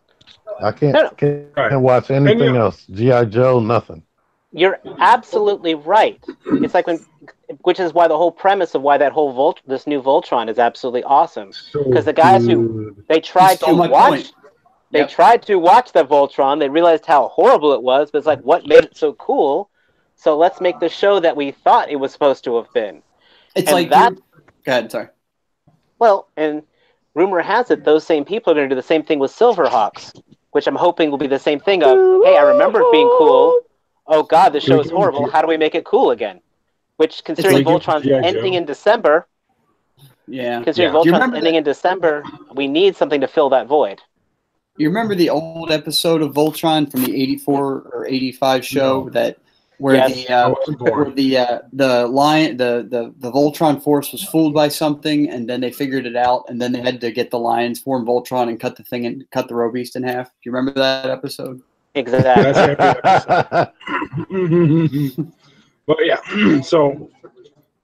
I can't watch anything else. G.I. Joe, nothing. You're absolutely right. It's like which is why the whole premise of why that whole this new Voltron is absolutely awesome. Because the guys who tried to watch the Voltron, they realized how horrible it was, but it's like, what made it so cool? So let's make the show that we thought it was supposed to have been. It's and like that. Go ahead, sorry. Well, and rumor has it those same people are going to do the same thing with Silverhawks, which I'm hoping will be the same thing of, hey, I remember it being cool. Oh God, the show is horrible. How do we make it cool again? Which, considering Voltron's ending in December, Voltron's ending in December, we need something to fill that void. You remember the old episode of Voltron from the '84 or '85 show where the Voltron force was fooled by something, and then they figured it out, and then they had to get the Lions form Voltron and cut the Roe Beast in half. Do you remember that episode? Exactly. But yeah, so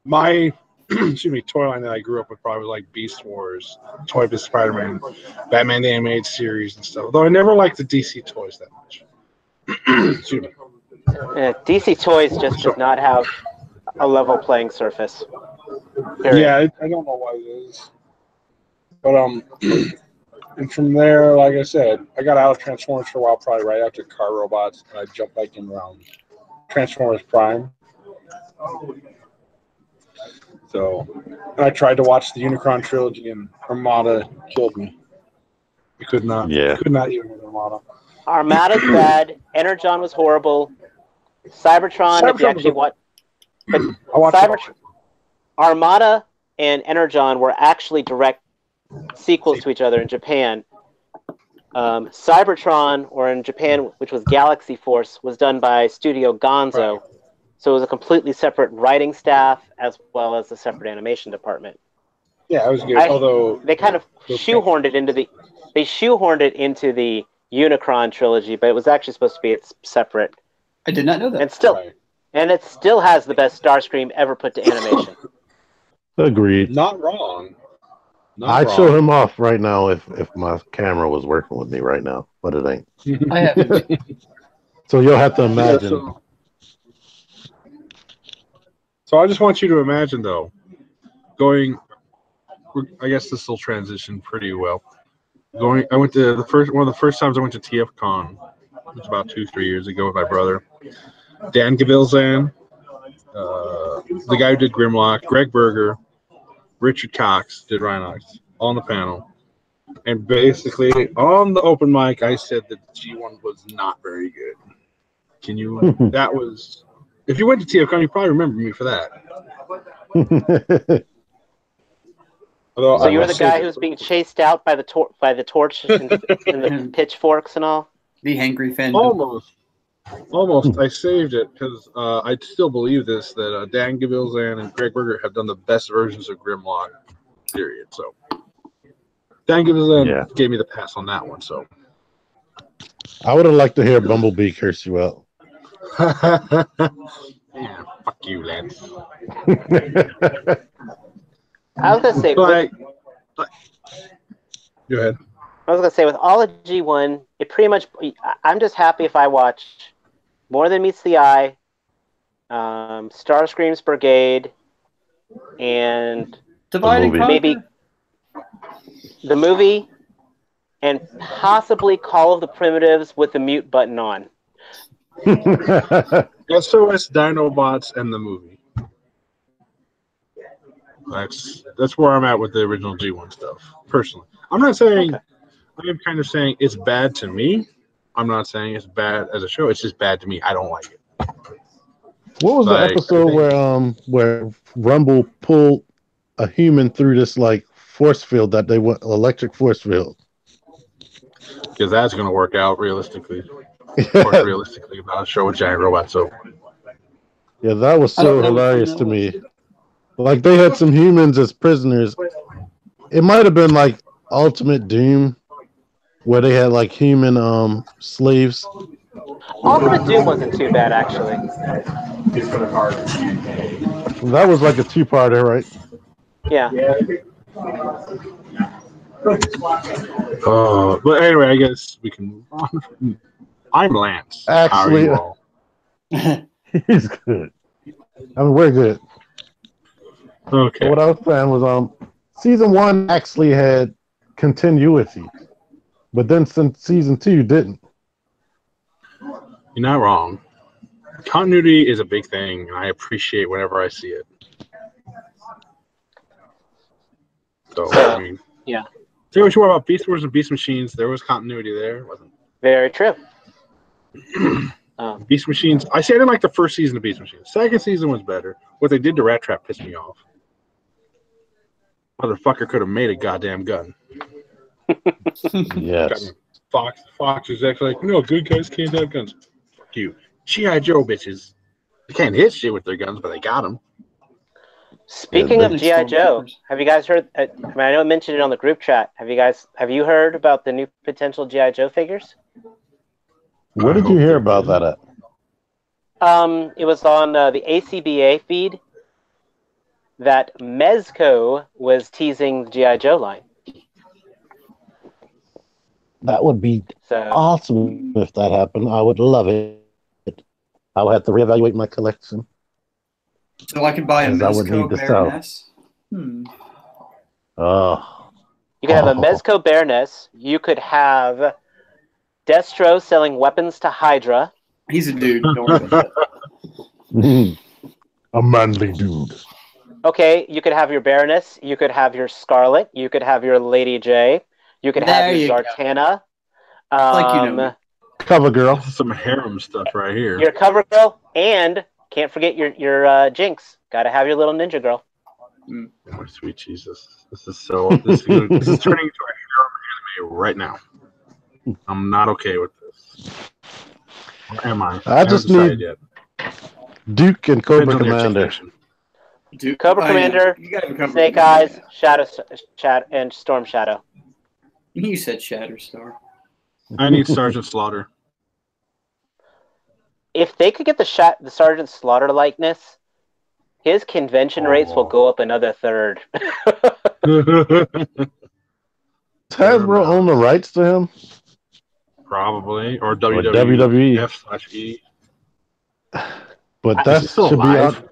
my toy line that I grew up with probably was like Beast Wars, Toy Biz Spider-Man, Batman the Animated Series and stuff. Though I never liked the DC toys that much. Excuse me. DC toys just does not have a level playing surface. Period. Yeah, I don't know why it is. But and from there, like I said, I got out of Transformers for a while, probably right after Car Robots, and I jumped back in around Transformers Prime. So, and I tried to watch the Unicron trilogy, and Armada killed me. I could not even with Armada. Armada's bad. Energon was horrible. Cybertron if you actually watch. Armada and Energon were actually direct sequels to each other in Japan. Cybertron, or in Japan, which was Galaxy Force, was done by Studio Gonzo. Right. So it was a completely separate writing staff as well as a separate animation department. Yeah, it was good. Although they kind of shoehorned it into the Unicron trilogy, but it was actually supposed to be separate. I did not know that. And it still has the best Starscream ever put to animation. Agreed. Not wrong. I'd show him off right now if my camera was working with me right now, but it ain't. I haven't. So you'll have to imagine. Yeah, so I just want you to imagine, though, I guess this will transition pretty well. I went to one of the first times I went to TFCon. It was about 2-3 years ago with my brother. Dan Gavilzan, the guy who did Grimlock, Greg Berger, Richard Cox did Rhinox on the panel. And basically, on the open mic, I said that G1 was not very good. That was, if you went to TFCon, you probably remember me for that. So you were the guy who was being chased out by the torch and the pitchforks and all? The angry fan. Almost. I saved it because I still believe this, that Dan Gavilzan and Greg Berger have done the best versions of Grimlock, period. So Dan Gavilzan gave me the pass on that one. So I would have liked to hear Bumblebee curse you out. Yeah, fuck you, Lance. I was gonna say, go ahead. I was gonna say, with all of G1, it pretty much. I'm just happy if I watch More Than Meets the Eye, Starscream's Brigade, and maybe the movie, and possibly Call of the Primitives with the mute button on. SOS Dinobots and the movie. That's where I'm at with the original G1 stuff, personally. I'm not saying, I am kind of saying it's bad to me. I'm not saying it's bad as a show. It's just bad to me. I don't like it. What was the episode where Rumble pulled a human through this force field that they went electric force field? Because that's going to work out realistically. Realistically about a show with giant robots. So yeah, that was so hilarious to me. Like they had some humans as prisoners. It might have been like Ultimate Doom, where they had like human slaves. Ultimate Doom wasn't too bad actually. That was like a two-parter, right? Yeah. But anyway, I guess we can move on. I'm Lance. Actually, He's good. I mean, we're good. Okay. So what I was saying was, season 1 actually had continuity, but then since season 2 didn't. You're not wrong. Continuity is a big thing, and I appreciate whenever I see it. So, I mean, yeah. Say what you want about Beast Wars and Beast Machines. There was continuity there, wasn't Very true. Beast Machines. I didn't like the first season of Beast Machines. Second season was better. What they did to Rat Trap pissed me off. Motherfucker could have made a goddamn gun. Yes. Fox is actually like, no, good guys can't have guns. Fuck you. G.I. Joe bitches. They can't hit shit with their guns, but they got them. Speaking of G.I. Joe, have you guys heard? I know I mentioned it on the group chat. Have you heard about the new potential G.I. Joe figures? Where did you hear about that at? It was on the ACBA feed that Mezco was teasing the G.I. Joe line. That would be awesome if that happened. I would love it. I would have to reevaluate my collection. So I can buy a Mezco Baroness? Oh. You could have a Mezco Baroness. You could have Destro selling weapons to Hydra. He's a dude. Don't worry about that. A manly dude. Okay, you could have your Baroness. You could have your Scarlet. You could have your Lady J. You could have your Zartana. Cover girl. This is some harem stuff right here. Your cover girl, and can't forget your Jinx. Got to have your little ninja girl. Oh, my sweet Jesus! This is turning into a harem anime right now. I'm not okay with this. Or am I? I just need Duke and Cobra Commander. Duke, Cobra Commander, Snake Eyes, and Storm Shadow. You said Shatterstar. I need Sergeant Slaughter. If they could get the Sergeant Slaughter likeness, his convention rates will go up another third. Does Hasbro own the rights to him? Probably. Or WWE. F/E. But that should be out.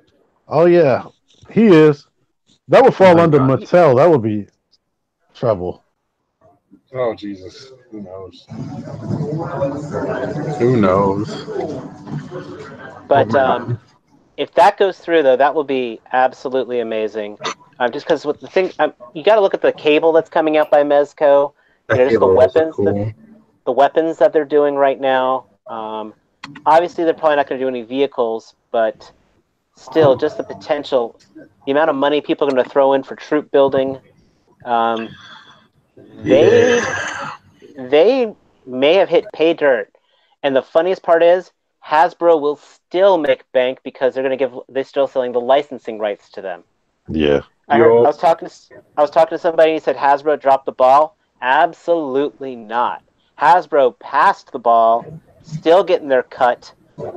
Oh, yeah. He is. That would fall under Mattel. That would be trouble. Oh, Jesus. Who knows? Who knows? But if that goes through, though, that will be absolutely amazing. Just because with the thing, you got to look at the cable that's coming out by Mezco. Just the weapons, the weapons that they're doing right now. Obviously, they're probably not going to do any vehicles, but still, just the potential, the amount of money people are going to throw in for troop building. They may have hit pay dirt, and the funniest part is Hasbro will still make bank because they're still selling the licensing rights to them. Yeah, I was talking to somebody. He said Hasbro dropped the ball. Absolutely not. Hasbro passed the ball, still getting their cut,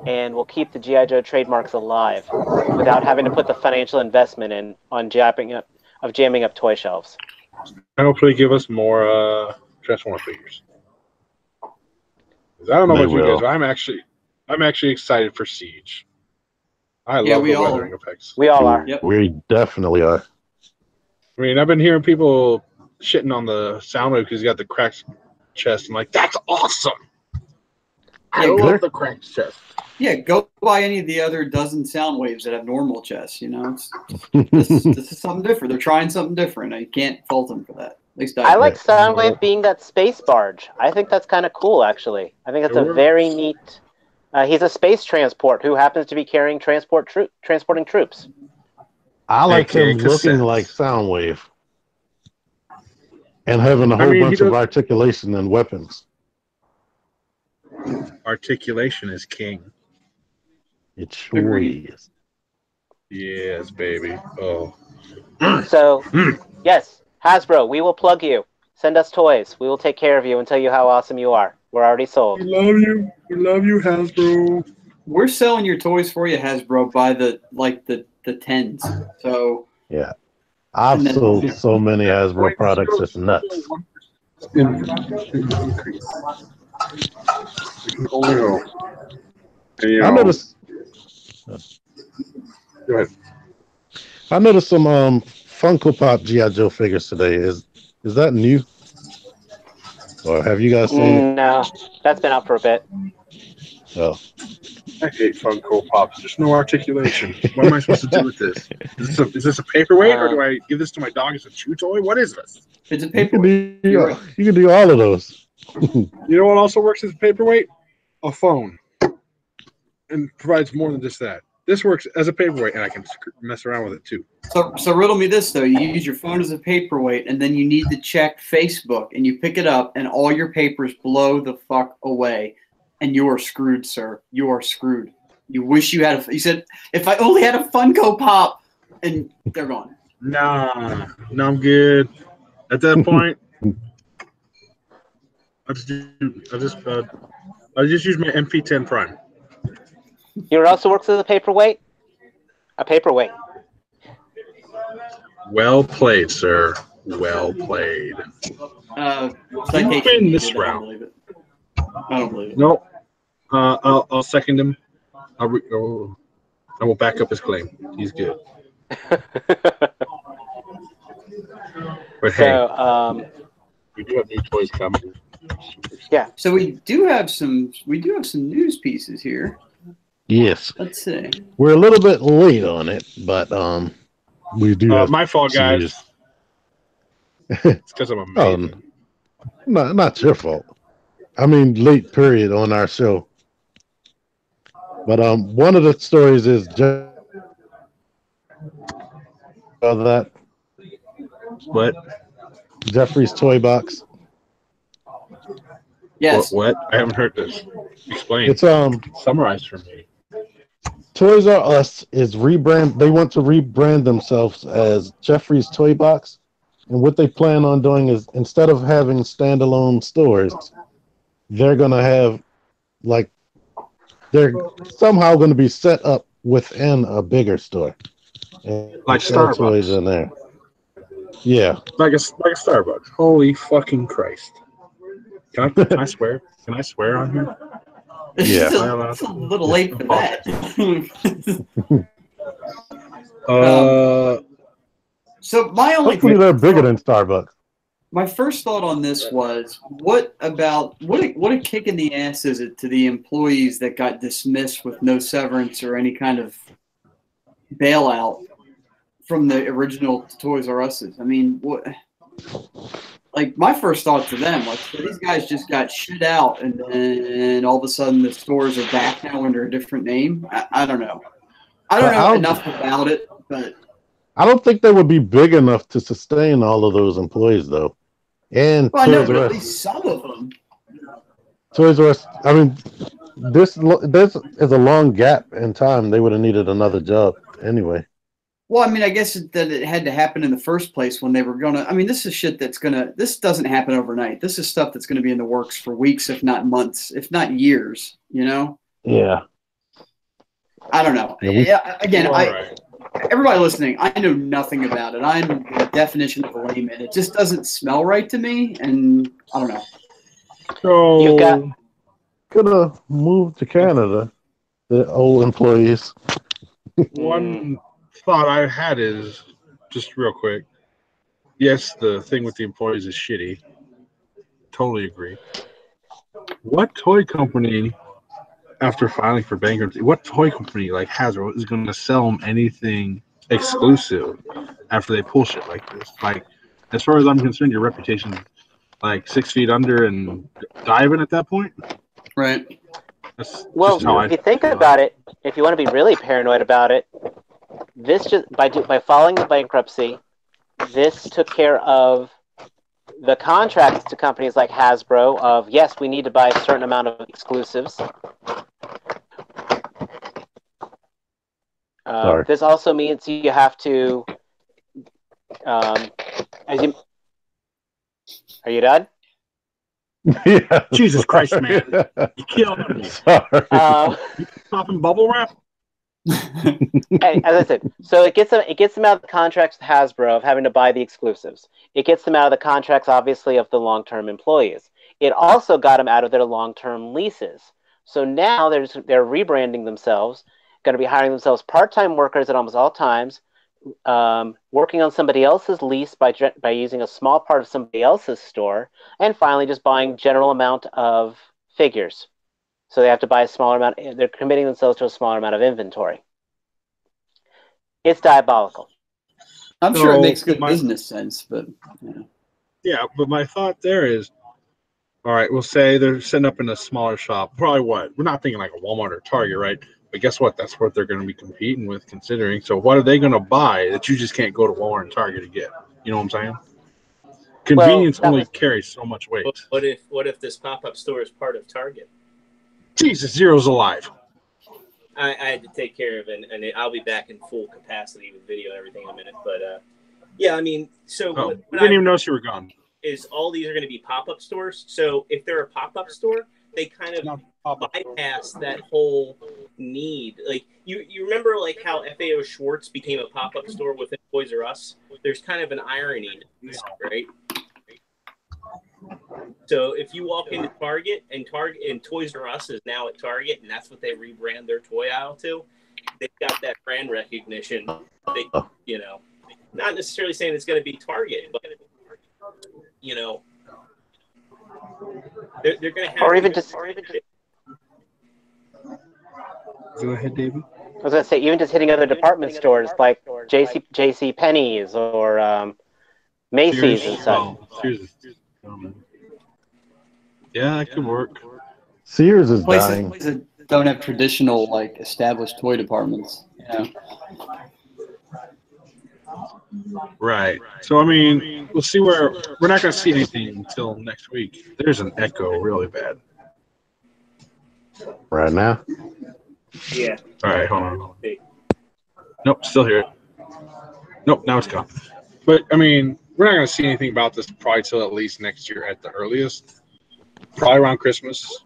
and will keep the G.I. Joe trademarks alive without having to put the financial investment in on jamming up toy shelves. Hopefully give us more Transformer figures. I don't know about you guys, but I'm actually excited for Siege. I love the weathering effects. We all are. Yep. We definitely are. I mean, I've been hearing people shitting on the Soundwave because he's got the cracked chest. I'm like, that's awesome. I love the cracked chest. Yeah, go buy any of the other dozen Soundwaves that have normal chests. You know, this is something different. They're trying something different. I can't fault them for that. At least I like Soundwave being that space barge. I think that's kind of cool, actually. I think that's a very neat. He's a space transport who happens to be carrying transporting troops. I like him looking like Soundwave and having a whole bunch of articulation and weapons. Articulation is king. It sure is. Yes, baby. Oh. So, yes, Hasbro, we will plug you. Send us toys. We will take care of you and tell you how awesome you are. We're already sold. We love you. We love you, Hasbro. We're selling your toys for you, Hasbro, by the tens. So yeah, I've sold so many Hasbro products. It's nuts. I noticed Go ahead. I noticed some Funko Pop G.I. Joe figures today. Is that new? Or have you guys seen it? No, that's been out for a bit. Oh. I hate Funko Pops. There's no articulation. What am I supposed to do with this? Is this a paperweight, or do I give this to my dog as a chew toy? What is this? It's a You paperweight. can do all of those. You know what also works as a paperweight? A phone. And provides more than just that. This works as a paperweight, and I can mess around with it too. So riddle me this though: you use your phone as a paperweight, and then you need to check Facebook, and you pick it up, and all your papers blow the fuck away, and you are screwed, sir. You are screwed. You wish you had you said, if I only had a Funko Pop, and they're gone. Nah, no, I'm good. At that point, I just use my MP10 Prime. You know what also works as a paperweight? A paperweight. Well played, sir. Well played. Citation been this needed, route. I don't believe it. No, I'll second him. I will back up his claim. He's good. But hey, So, we do have new toys coming. yeah. So we do have some news pieces here. Yes. Let's see. We're a little bit late on it, but we do have My fault, some guys. news. It's because I'm amazing. Not your fault. I mean, late period on our show. But one of the stories is that What? Jeffrey's toy box. Yes. What? I haven't heard this. Explain. It's Summarize for me. Toys R Us is rebrand. They want to rebrand themselves as Jeffrey's Toy Box, and what they plan on doing is instead of having standalone stores, they're gonna have they're somehow going to be set up within a bigger store, and Like sell Starbucks. toys in there. Yeah, Like a Starbucks. Holy fucking Christ! Can I swear? Can I swear on here? Yeah. It's a little late for that. So my only hopefully they're bigger than Starbucks. my first thought on this was, what a kick in the ass is it to the employees that got dismissed with no severance or any kind of bailout from the original Toys R Us's? I mean, what? Like, my first thought to them, like, so these guys just got shit out, and then all of a sudden the stores are back now under a different name. I don't know. I don't know enough about it, but I don't think they would be big enough to sustain all of those employees, though. And well, I know, Toys but R at Us. least some of them. Toys R Us. I mean, this is a long gap in time. They would have needed another job anyway. Well, I mean, I guess that it had to happen in the first place when they were going to. I mean, this is shit this doesn't happen overnight. This is stuff that's going to be in the works for weeks, if not months, if not years, you know? Yeah. I don't know. Again, everybody listening, I know nothing about it. I'm the definition of a layman. It just doesn't smell right to me, and I don't know. So You've got Gonna move to Canada, the old employees. one thought I had is just real quick. Yes, the thing with the employees is shitty. Totally agree. What toy company, after filing for bankruptcy, what toy company like Hasbro is going to sell them anything exclusive after they pull shit like this? Like, as far as I'm concerned, your reputation is like 6 feet under and diving at that point. Right. That's well, just how if you think about it, if you want to be really paranoid about it, this just by filing the bankruptcy, this took care of the contracts to companies like Hasbro of, yes, we need to buy a certain amount of exclusives. This also means you have to, are you done? Yeah. Jesus Christ, man. You killed me. Sorry. You popping bubble wrap? As I said, so it gets them out of the contracts with Hasbro of having to buy the exclusives. It gets them out of the contracts, obviously, of the long-term employees. It also got them out of their long-term leases. So now they're rebranding themselves, going to be hiring themselves part-time workers at almost all times, working on somebody else's lease by using a small part of somebody else's store, and finally just buying general amount of figures. So they have to buy a smaller amount. They're committing themselves to a smaller amount of inventory. It's diabolical. I'm sure it makes good business sense, but yeah. But my thought there is, all right, we'll say they're setting up in a smaller shop. Probably what? We're not thinking like a Walmart or Target, right? But guess what? That's what they're going to be competing with, considering. So what are they going to buy that you just can't go to Walmart and Target to get? You know what I'm saying? Convenience only carries so much weight. What if this pop-up store is part of Target? Jesus, Zero's alive. I had to take care of it, and I'll be back in full capacity with video and everything in a minute. But yeah, I mean, so I didn't even notice you were gone. Is all these are going to be pop-up stores? So if they're a pop-up store, they kind of bypass that whole need. Like you remember like how FAO Schwartz became a pop-up store within Toys R Us? There's kind of an irony to this, right? So if you walk into Target and Toys R Us is now at Target, and that's what they rebrand their toy aisle to, they've got that brand recognition. They, you know, not necessarily saying it's going to be Target, but you know, they're going to have. Or even just. Go ahead, David. I was going to say, even just hitting other department stores like JC Penney's or Macy's and such. Yeah, that could work. Sears is places dying. that don't have traditional like established toy departments. You know? Right. So I mean, we'll see where we're not going to see anything until next week. There's an echo really bad. Right now? Yeah. All right, hold on. Nope, still here. Nope, now it's gone. But I mean, we're not going to see anything about this probably till at least next year at the earliest. Probably around Christmas.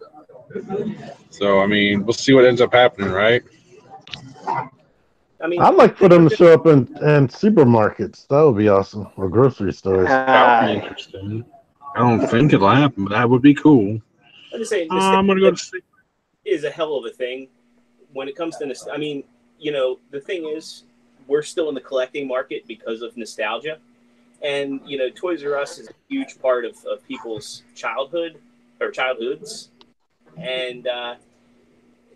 So I mean, we'll see what ends up happening, right? I mean, I'd like for them to show up in supermarkets. That would be awesome. Or grocery stores. That would be interesting. I don't think it'll happen, but that would be cool. I'm just saying, I'm gonna go to sleep. Is a hell of a thing when it comes to. I mean, you know, the thing is, we're still in the collecting market because of nostalgia, and you know, Toys R Us is a huge part of people's childhoods, and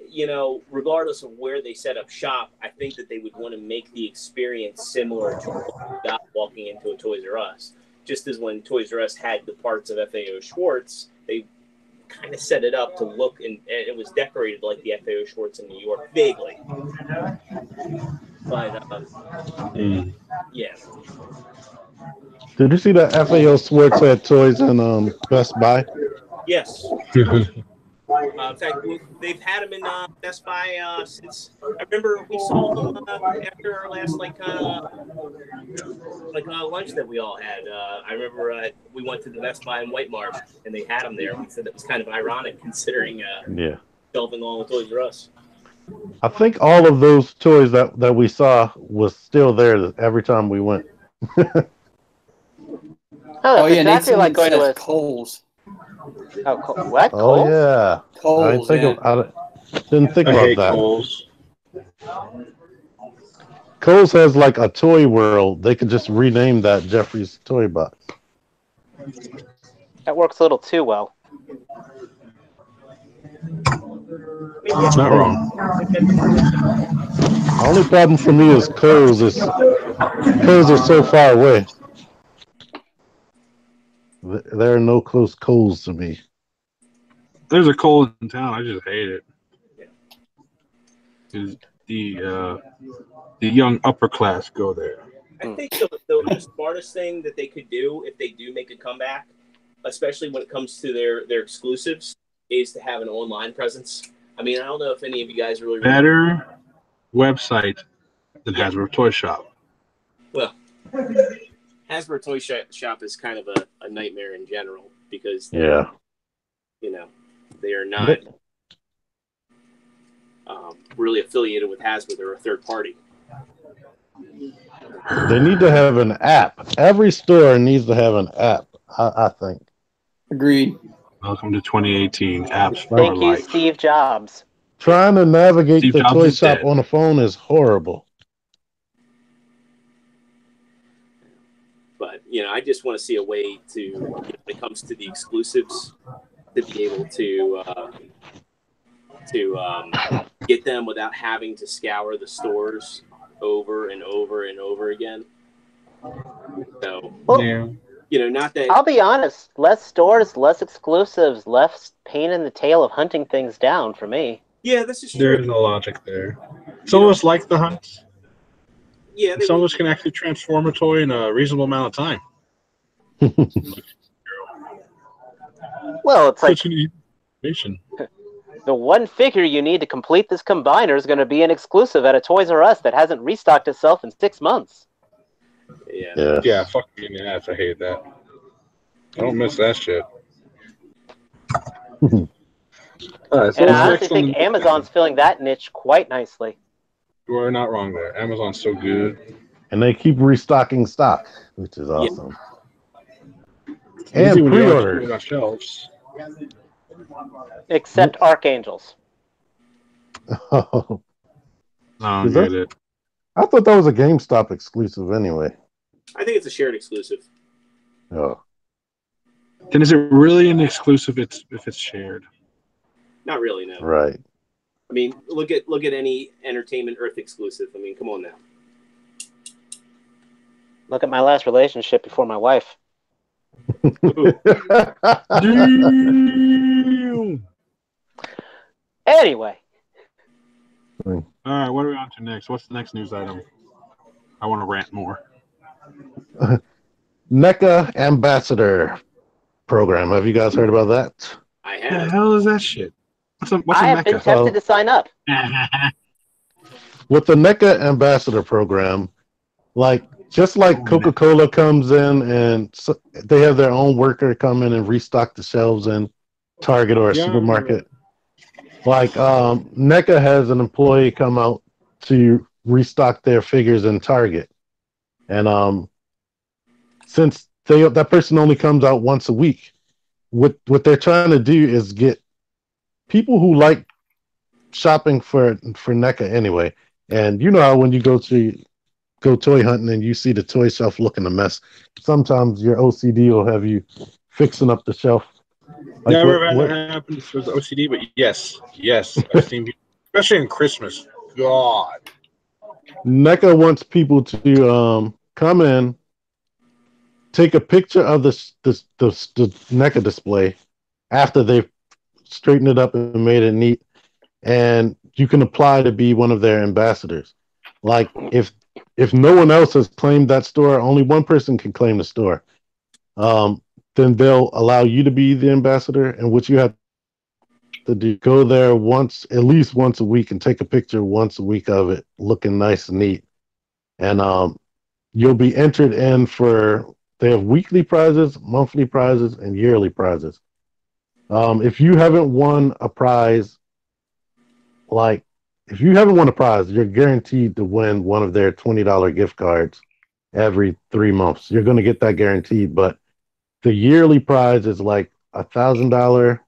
you know, regardless of where they set up shop, I think that they would want to make the experience similar to what you got walking into a Toys R Us. Just as when Toys R Us had the parts of FAO Schwartz, they kind of set it up to look, and it was decorated like the FAO Schwartz in New York, vaguely. But, yeah. Did you see that FAO Schwartz had toys in Best Buy? Yes. In fact, they've had them in Best Buy since. I remember we saw them after our last lunch that we all had. I remember we went to the Best Buy in White Marsh and they had them there. We said it was kind of ironic considering delving along with Toys R Us. I think all of those toys that we saw was still there every time we went. Oh yeah, exactly like going to a Kohl's. Oh, what? Oh Kohl's? yeah, Kohl's, I didn't think about that. Kohl's. Kohl's has like a toy world. They could just rename that Jeffrey's Toy Box. That works a little too well. It's not wrong. The only problem for me is Kohl's are so far away. There are no close Kohl's to me. There's a Kohl's in town. I just hate it. The young upper class go there. I think the smartest thing that they could do if they do make a comeback, especially when it comes to their exclusives, is to have an online presence. I mean, I don't know if any of you guys really better website than Hasbro Toy Shop. Well, Hasbro Toy Shop is kind of a nightmare in general because they are not really affiliated with Hasbro. They're a third party. They need to have an app. Every store needs to have an app, I think. Agreed. Welcome to 2018. Apps for Thank you, life. Steve Jobs. Trying to navigate Steve the Jobs toy is shop dead. on a phone is horrible. But I just want to see a way to, when it comes to the exclusives, to be able to get them without having to scour the stores over and over and over again. So, Well, Yeah. not that. I'll be honest. Less stores, less exclusives, less pain in the tail of hunting things down for me. Yeah, this is There true. is no logic there. Some of us like the hunt. Yeah, Some of us can actually transform a toy in a reasonable amount of time. Well, it's like Such an innovation. the one figure you need to complete this combiner is going to be an exclusive at a Toys R Us that hasn't restocked itself in 6 months. Yeah. Yeah, fucking ass. I hate that. I don't miss that shit. All right, so And what's I honestly next on think the Amazon's filling that niche quite nicely. You are not wrong there. Amazon's so good. And they keep restocking stock, which is Yeah. awesome. Easy And when you actually pre-orders. put it on shelves. Except Archangels. Oh, I Is don't that- get it. I thought that was a GameStop exclusive anyway. I think it's a shared exclusive. Oh, Then is it really an exclusive if it's shared? Not really, no. right. I mean, look at any Entertainment Earth exclusive. I mean, come on now. Look at my last relationship before my wife. Damn! Anyway, All right, what are we on to next? What's the next news item? I want to rant more. NECA Ambassador Program. Have you guys heard about that? I What the have. hell is that shit? What's a I have been mecha? tempted to sign up. With the NECA Ambassador Program, just like Coca-Cola comes in and they have their own worker come in and restock the shelves in Target or a supermarket. NECA has an employee come out to restock their figures in Target. And since that person only comes out once a week, what they're trying to do is get people who like shopping for NECA anyway. And you know how when you go toy hunting and you see the toy shelf looking a mess, sometimes your OCD will have you fixing up the shelf. Never had that happen with OCD, but yes, I've seen people, especially in Christmas. God, NECA wants people to come in, take a picture of the NECA display after they've straightened it up and made it neat, and you can apply to be one of their ambassadors. Like if no one else has claimed that store, only one person can claim the store. Then they'll allow you to be the ambassador, and what you have to do, go there at least once a week, and take a picture once a week of it, looking nice and neat. And you'll be entered in they have weekly prizes, monthly prizes, and yearly prizes. If you haven't won a prize, you're guaranteed to win one of their $20 gift cards every 3 months. You're going to get that guaranteed, but the yearly prize is like $1,000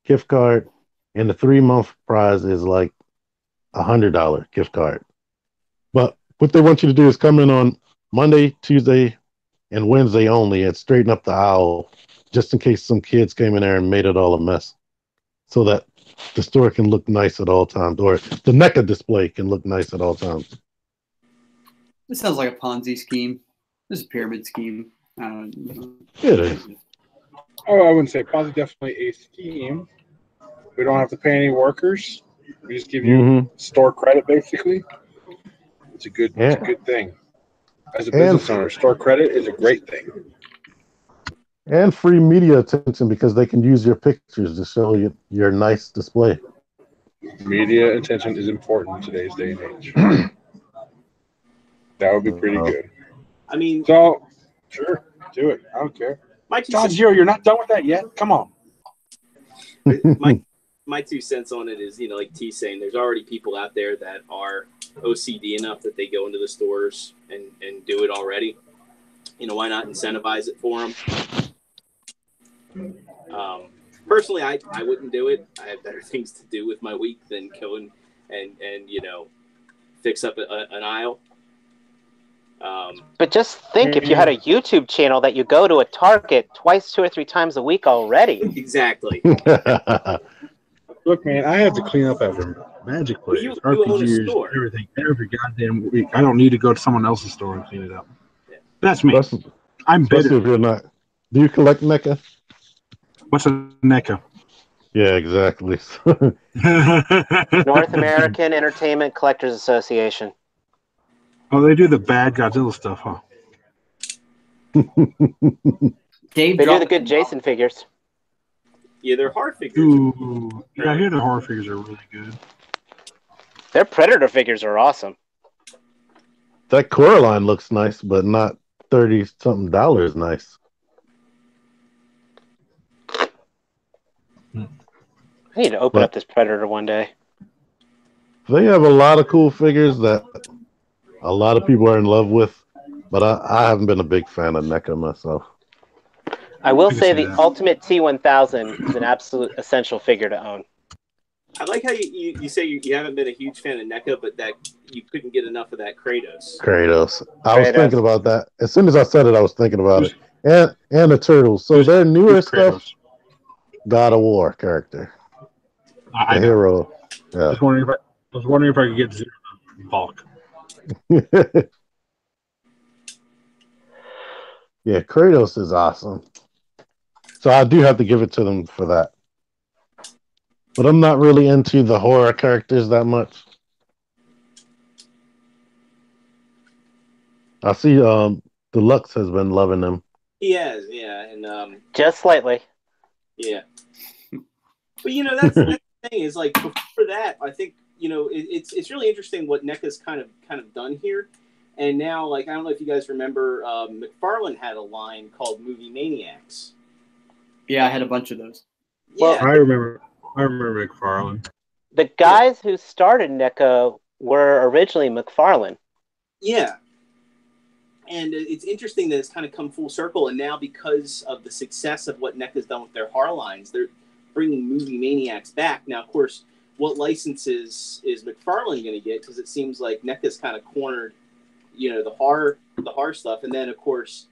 gift card, and the 3-month prize is like $100 gift card. But what they want you to do is come in on Monday, Tuesday, and Wednesday only and straighten up the aisle, just in case some kids came in there and made it all a mess, so that the store can look nice at all times, or the NECA display can look nice at all times. This sounds like a Ponzi scheme. This is a pyramid scheme. It is. Oh, I wouldn't say probably definitely a scheme. We don't have to pay any workers. We just give you store credit, basically. It's a good thing. As a business owner, store credit is a great thing. And free media attention, because they can use your pictures to show you your nice display. Media attention is important in today's day and age. That would be pretty good. I mean, so sure, do it. I don't care. John Zero, you're not done with that yet? Come on. My 2 cents on it is, like T's saying, there's already people out there that are OCD enough that they go into the stores and do it already. Why not incentivize it for them? personally, I wouldn't do it. I have better things to do with my week than go and fix up an aisle. But just think, if you had a YouTube channel that you go to a Target twice, 2 or 3 times a week already. Exactly. Look, man, I have to clean up after Magic players, you own a RPGs, store. everything, every goddamn week. I don't need to go to someone else's store and clean it up. Yeah. That's me. I'm Especially bitter. if you're not. Do you collect NECA? What's a NECA? Yeah, exactly. North American Entertainment Collectors Association. Oh, they do the bad Godzilla stuff, huh? Dave They do dropped the good Jason figures. Yeah, they're hard figures. Ooh, yeah, I hear the horror figures are really good. Their Predator figures are awesome. That Coraline looks nice, but not $30-something nice. I need to open up this Predator one day. They have a lot of cool figures that a lot of people are in love with, but I haven't been a big fan of NECA myself. I will I can say see the that. Ultimate T1000 is an absolute essential figure to own. I like how you say you haven't been a huge fan of NECA, but that you couldn't get enough of that Kratos. Kratos. I was Kratos. thinking about that. As soon as I said it, I was thinking about it. And the Turtles. So Who's- their newer Who's stuff, Kratos? God of War character. I The know. hero. I Yeah. was wondering if I could get Zero bulk. Yeah, Kratos is awesome. So I do have to give it to them for that. But I'm not really into the horror characters that much. I see Deluxe has been loving them. He has, yeah, and Just slightly. yeah. But that's the thing is, like, before that, I think it's really interesting what NECA's kind of done here. And now, like, I don't know if you guys remember, McFarlane had a line called Movie Maniacs. Yeah, I had a bunch of those. Well, Yeah, I remember McFarlane. The guys who started NECA were originally McFarlane. yeah. And it's interesting that it's kind of come full circle. And now, because of the success of what NECA's done with their horror lines, they're bringing Movie Maniacs back. Now, of course, what licenses is McFarlane going to get? Because it seems like NECA's kind of cornered, the horror stuff. And then, of course,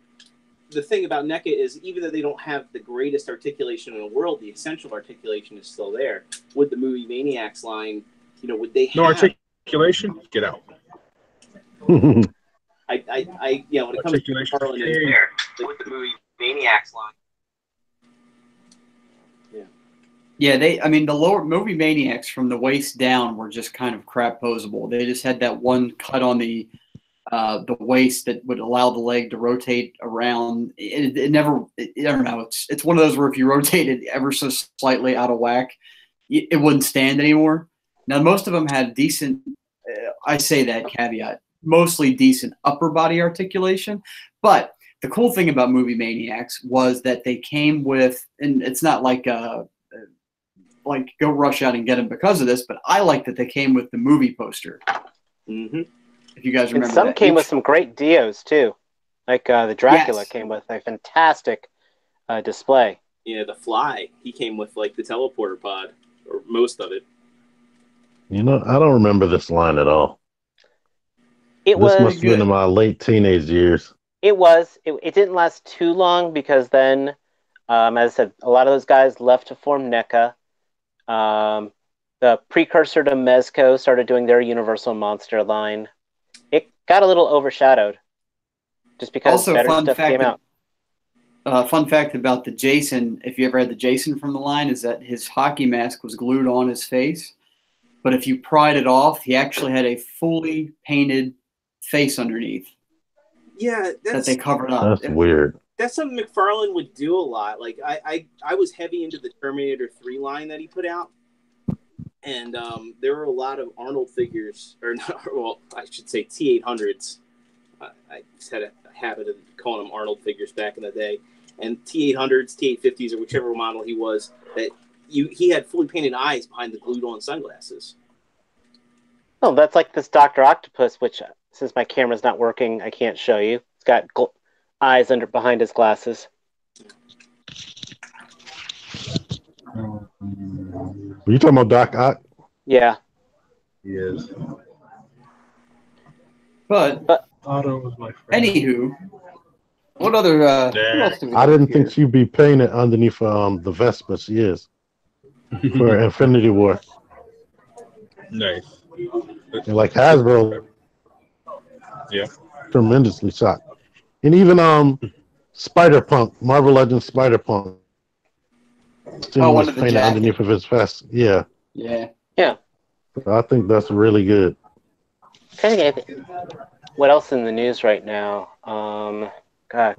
the thing about NECA is, even though they don't have the greatest articulation in the world, the essential articulation is still there. With the Movie Maniacs line, would they have... No articulation? Get out. when it comes to Articulation. McFarlane and with the Movie Maniacs line. Yeah, the lower Movie Maniacs from the waist down were just kind of crap posable. They just had that one cut on the waist that would allow the leg to rotate around. It never, I don't know. It's one of those where if you rotate it ever so slightly out of whack, it wouldn't stand anymore. Now, most of them had decent, I say that caveat, mostly decent upper body articulation. But the cool thing about Movie Maniacs was that they came with, and it's not like go rush out and get them because of this, but I like that they came with the movie poster. Mm-hmm. If you guys remember, And some that. came with some great Dios too. Like the Dracula Yes. came with a fantastic display. Yeah, the Fly. He came with like the teleporter pod, or most of it. I don't remember this line at all. It This must was have been in my late teenage years. It didn't last too long because then, as I said, a lot of those guys left to form NECA. The precursor to Mezco started doing their Universal Monster line. It got a little overshadowed just because Also, better fun stuff fact came out. Fun fact about the Jason, if you ever had the Jason from the line, is that his hockey mask was glued on his face. But if you pried it off, he actually had a fully painted face underneath Yeah, that they covered up. That's weird. That's something McFarlane would do a lot. Like I was heavy into the Terminator 3 line that he put out, and there were a lot of Arnold figures, or not, well, I should say T800s. I just had a habit of calling them Arnold figures back in the day, and T800s, T850s, or whichever model he was, that he had fully painted eyes behind the glued-on sunglasses. Oh, that's like this Dr. Octopus, which since my camera's not working, I can't show you. It's got eyes behind his glasses. Are you talking about Doc Ock? Yeah. He is. But Otto was my friend. anywho, what other? What else do we I have didn't here? think she'd be painted underneath the vest, but she is for Infinity War. Nice. And like Hasbro, Yeah. tremendously shot. And even Spider-Punk, Marvel Legends Spider-Punk. Oh, Was under the painted jacket. underneath of his vest. Yeah. Yeah. So I think that's really good. What else in the news right now? God, 'cause-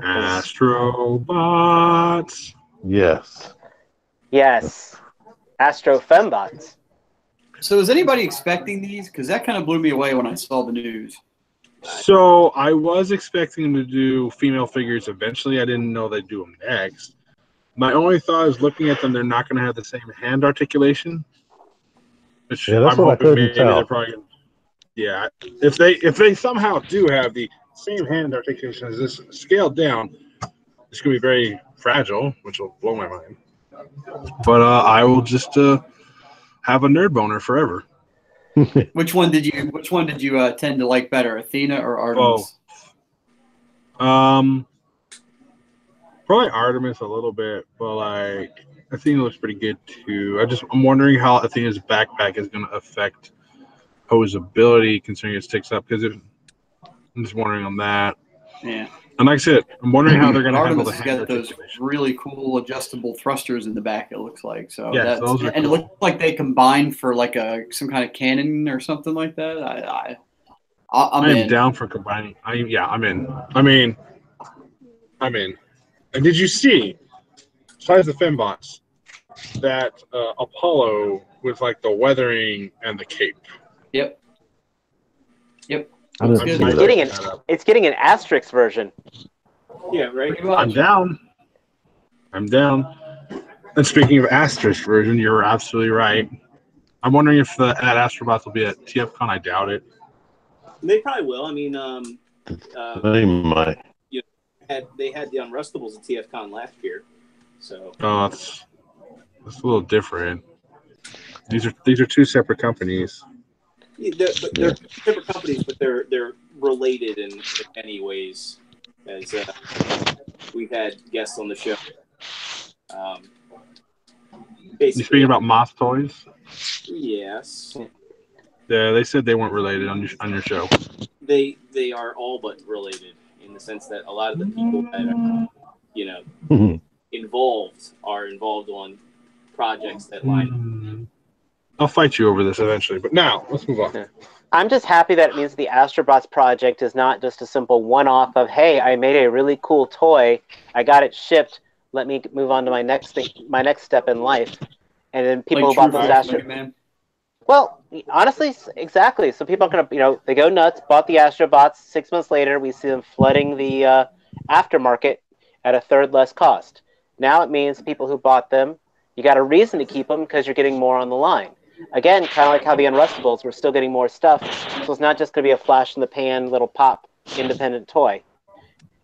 Astrobots. Yes. yes, Astro Fembots. So is anybody expecting these? Because that kind of blew me away when I saw the news. So I was expecting them to do female figures eventually. I didn't know they'd do them next. My only thought is looking at them, they're not going to have the same hand articulation. Which Yeah, that's I'm what I hoping couldn't maybe tell. they're probably going to. Yeah, if they somehow do have the same hand articulation as this scaled down, it's going to be very fragile, which will blow my mind. But I will just have a nerd boner forever. Which one did you tend to like better, Athena or Artemis? Probably Artemis a little bit, but like Athena looks pretty good too. I'm wondering how Athena's backpack is going to affect Poe's ability, considering it sticks up. Because I'm just wondering on that. Yeah. And like I said, I'm wondering how they're going to handle Artemis the has hand got those articulation. really cool adjustable thrusters in the back. It looks like so. Yes, those are and cool. it looks like they combine for like some kind of cannon or something like that. I'm in. Down for combining. I'm in. I'm in. And did you see, besides the fembots, that Apollo with like the weathering and the cape? Yep. I didn't Good. see that. It's getting an asterisk version. Yeah, right. Pretty much. I'm down. And speaking of asterisk version, you're absolutely right. I'm wondering if that Astrobots will be at TFCon. I doubt it. They probably will. I mean, They might. they had the Unrustables at TFCon last year, so. Oh, that's a little different. These are two separate companies. Yeah, they're different companies, but they're related in many ways. As we've had guests on the show. You speaking about Moth Toys? Yes. Yeah, they said they weren't related on your show. They are all but related in the sense that a lot of the people that are, involved are involved on projects that line. I'll fight you over this eventually, but now let's move on. I'm just happy that it means the Astrobots project is not just a simple one-off of, hey, I made a really cool toy, I got it shipped, let me move on to my next step in life. And then people Like who bought True those Force Astro... Mega Man. Well, honestly, exactly. So people are going to, they go nuts, bought the Astrobots. 6 months later, we see them flooding the aftermarket at a third less cost. Now it means people who bought them, you got a reason to keep them because you're getting more on the line. Again, kind of like how the Unrustables, we're still getting more stuff. So it's not just going to be a flash in the pan, little pop, independent toy.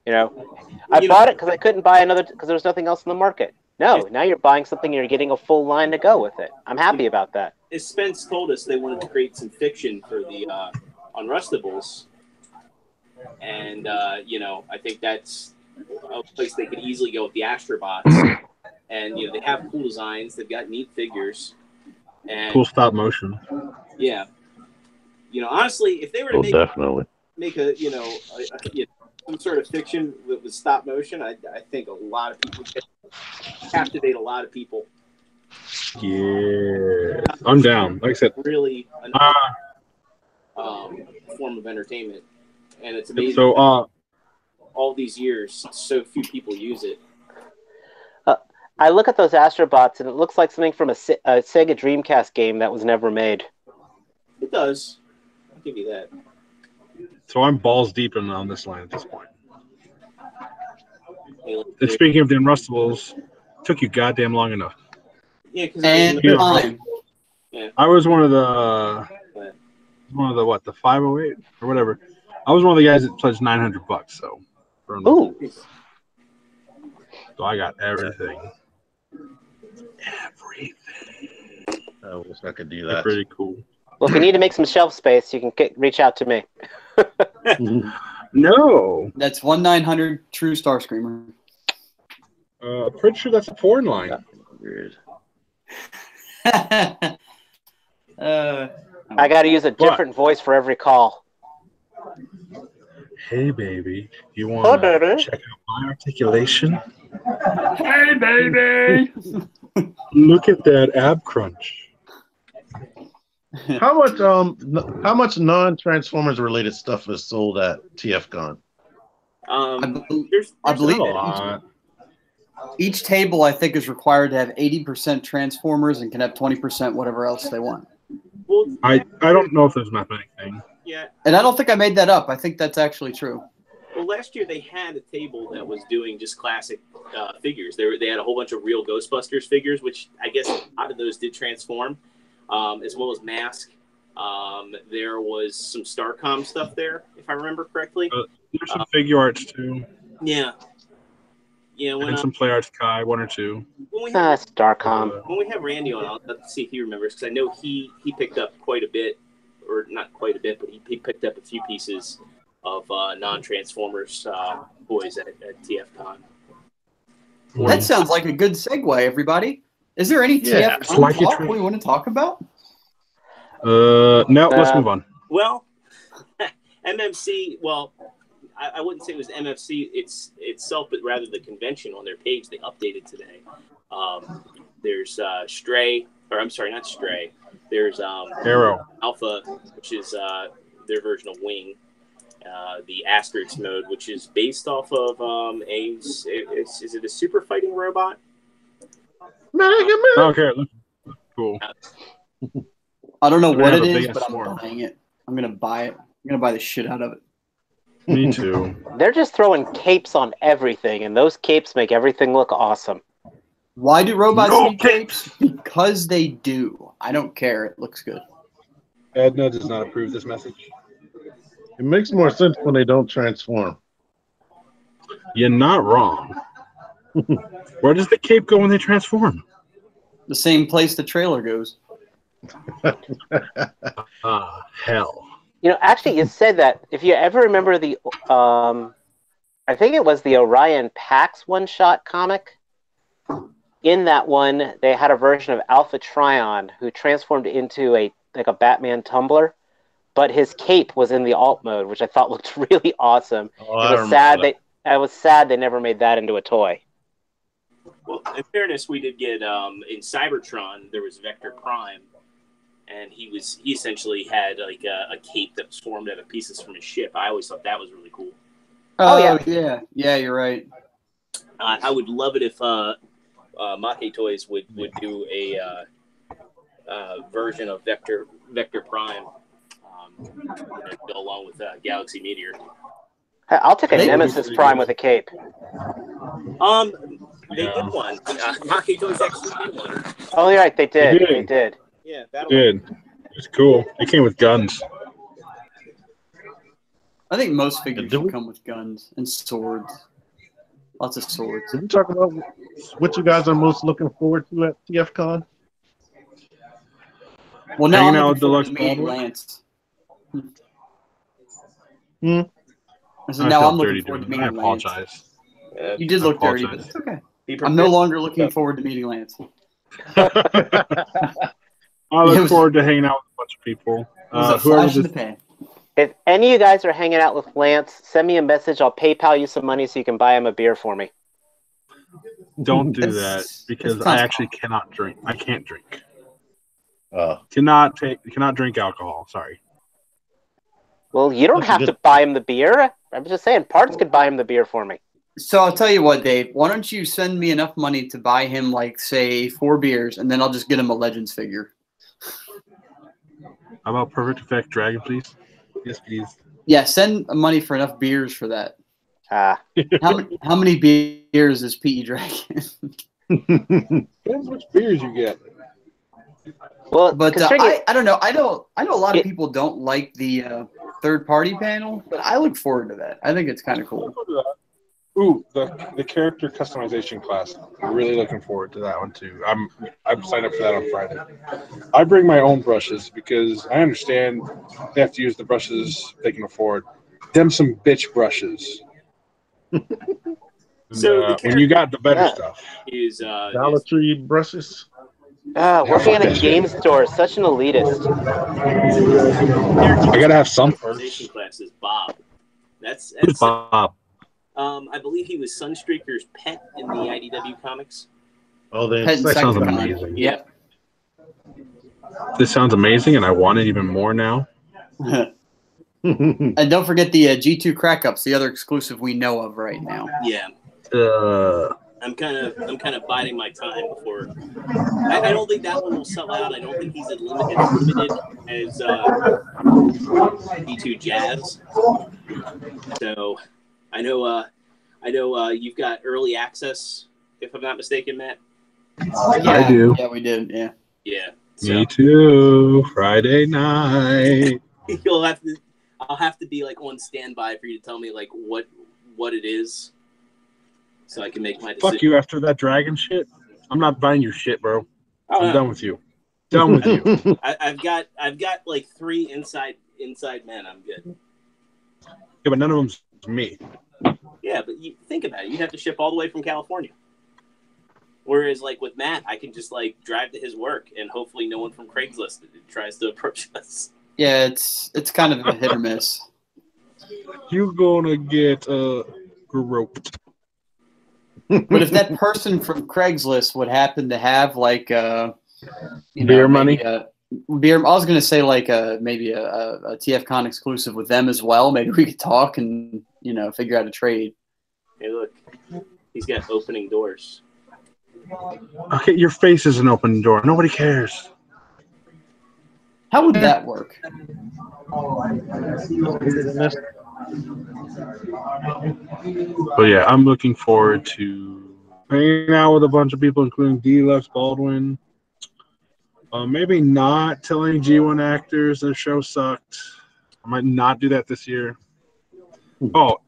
I bought it because I couldn't buy another, because there was nothing else in the market. No, now you're buying something and you're getting a full line to go with it. I'm happy about that. As Spence told us, they wanted to create some fiction for the Unrustables. And, I think that's a place they could easily go with the Astrobots. And, they have cool designs. They've got neat figures. And, Cool stop motion. Yeah. Honestly, if they were to make a some sort of fiction with stop motion, I think a lot of people could captivate a lot of people. Yeah, I'm down. Like I said, really form of entertainment, and it's amazing. So, all these years, so few people use it. I look at those Astrobots, and it looks like something from a Sega Dreamcast game that was never made. It does. I'll give you that. So I'm balls deep on this line at this point. And speaking of the Unrustables, took you goddamn long enough. Yeah, because I was one of the what, the 508 or whatever. I was one of the guys that pledged $900. So, ooh. So I got everything. I wish I could do They're that. pretty cool. Well, if you need to make some shelf space, you can reach out to me. No. That's 1/900 true Star Screamer. Pretty sure that's a porn line. Weird. I got to use a different voice for every call. Hey, baby. You want to check out my articulation? Hey, baby! Look at that ab crunch. How much non-Transformers related stuff is sold at TFCon? I believe lot. each table, I think, is required to have 80% Transformers and can have 20% whatever else they want. Well, I don't know if there's not anything. yeah. And I don't think I made that up. I think that's actually true. Well, last year they had a table that was doing just classic figures. They had a whole bunch of real Ghostbusters figures, which I guess a lot of those did transform, as well as Mask. There was some Starcom stuff there, if I remember correctly. There's some figure arts too. Yeah. Yeah. And some play arts, Kai, one or two. Starcom. When we have Randy on, I'll have to see if he remembers, because I know he picked up quite a bit, or not quite a bit, but he picked up a few pieces of non-Transformers toys at TFCon. That sounds like a good segue, everybody. Is there any TFCon talk we want to talk about? No, let's move on. Well, MMC, well, I wouldn't say it was MFC itself, but rather the convention on their page they updated today. There's Stray, or I'm sorry, not Stray. There's Arrow Alpha, which is their version of Wing. The Asterix mode, which is based off of is it a super fighting robot? Okay, cool. I don't know what it have a is, big but I'm sword. buying it. I'm gonna buy it. I'm gonna buy the shit out of it. Me too. They're just throwing capes on everything, and those capes make everything look awesome. Why do robots need capes? Because they do. I don't care. It looks good. Edna does not approve this message. It makes more sense when they don't transform. You're not wrong. Where does the cape go when they transform? The same place the trailer goes. Hell. You know, actually, you said that. If you ever remember the, I think it was the Orion Pax one-shot comic. In that one, they had a version of Alpha Trion who transformed into a Batman tumbler, but his cape was in the alt mode, which I thought looked really awesome. I was sad they never made that into a toy. Well, in fairness, we did get in Cybertron there was Vector Prime, and he essentially had like a cape that was formed out of pieces from his ship. I always thought that was really cool. Oh yeah, you're right. I would love it if Mach Toys would do a version of Vector Prime, go along with Galaxy Meteor. I'll take a Nemesis Prime with a cape. They did one. Mach Toys actually did one. Oh, you're right. They did. They did. Yeah, It's cool. It came with guns. I think most figures should come with guns and swords. Lots of swords. Did we talk about what you guys are most looking forward to at TFCon? Well, now Hanging I'm out looking with forward to Deluxe meeting Baldwin? Lance. So I now felt I'm dirty looking forward to doing that. I meeting Lance. apologize. You did look dirty, but it's okay. I'm no longer looking forward to meeting Lance. I look forward to hanging out with a bunch of people. It was a flash in the pan. If any of you guys are hanging out with Lance, send me a message. I'll PayPal you some money so you can buy him a beer for me. Don't do that because I actually cannot drink. I can't drink. Cannot drink alcohol. Sorry. Well, you don't have to buy him the beer. I'm just saying, Parts could buy him the beer for me. So I'll tell you what, Dave. Why don't you send me enough money to buy him, like, say, 4 beers, and then I'll just get him a Legends figure. How about Perfect Effect Dragon, please? Yes, please. Yeah, send money for enough beers for that. How many beers is P.E. Dragon? Depends which beers you get. Well, but I don't know. I know a lot of people don't like the third-party panel, but I look forward to that. I think it's kind of cool. Ooh, the character customization class. I'm really looking forward to that one too. I'm signed up for that on Friday. I bring my own brushes because I understand they have to use the brushes they can afford. Them some bitch brushes. So the when you got the better Yeah. stuff, is Dollar Tree brushes. Working in a fuck that game shit. store, such an elitist. I gotta have some customization first. class is Bob. That's Who's Bob? I believe he was Sunstreaker's pet in the IDW comics. Oh, the Pet and That sounds Insecticon. amazing. Yeah. This sounds amazing, and I want it even more now. And don't forget the G2 Crack Ups, the other exclusive we know of right now. Yeah. I'm kind of biding my time before. I don't think that one will sell out. I don't think he's as limited as D2 Jazz. So I know you've got early access, if I'm not mistaken, Matt. I do. Yeah, we did. Yeah. Yeah. Me too. Friday night. I'll have to be like on standby for you to tell me like what it is, so I can make my decision. Fuck you after that dragon shit. I'm not buying your shit, bro. I'm done with you. Done with you. I've got like 3 inside men. I'm good. Yeah, but none of them's me. Yeah, but you think about it. You'd have to ship all the way from California. Whereas, like with Matt, I can just like drive to his work, and hopefully, no one from Craigslist tries to approach us. Yeah, it's kind of a hit or miss. You're gonna get groped. But if that person from Craigslist would happen to have like Beer money? Beer. I was going to say like maybe a TFCon exclusive with them as well. Maybe we could talk and figure out a trade. Hey, look, he's got opening doors. Okay, your face is an open door. Nobody cares. How would that work? But yeah, I'm looking forward to hanging out with a bunch of people, including Deluxe Baldwin. Maybe not telling G1 actors their show sucked. I might not do that this year. Oh,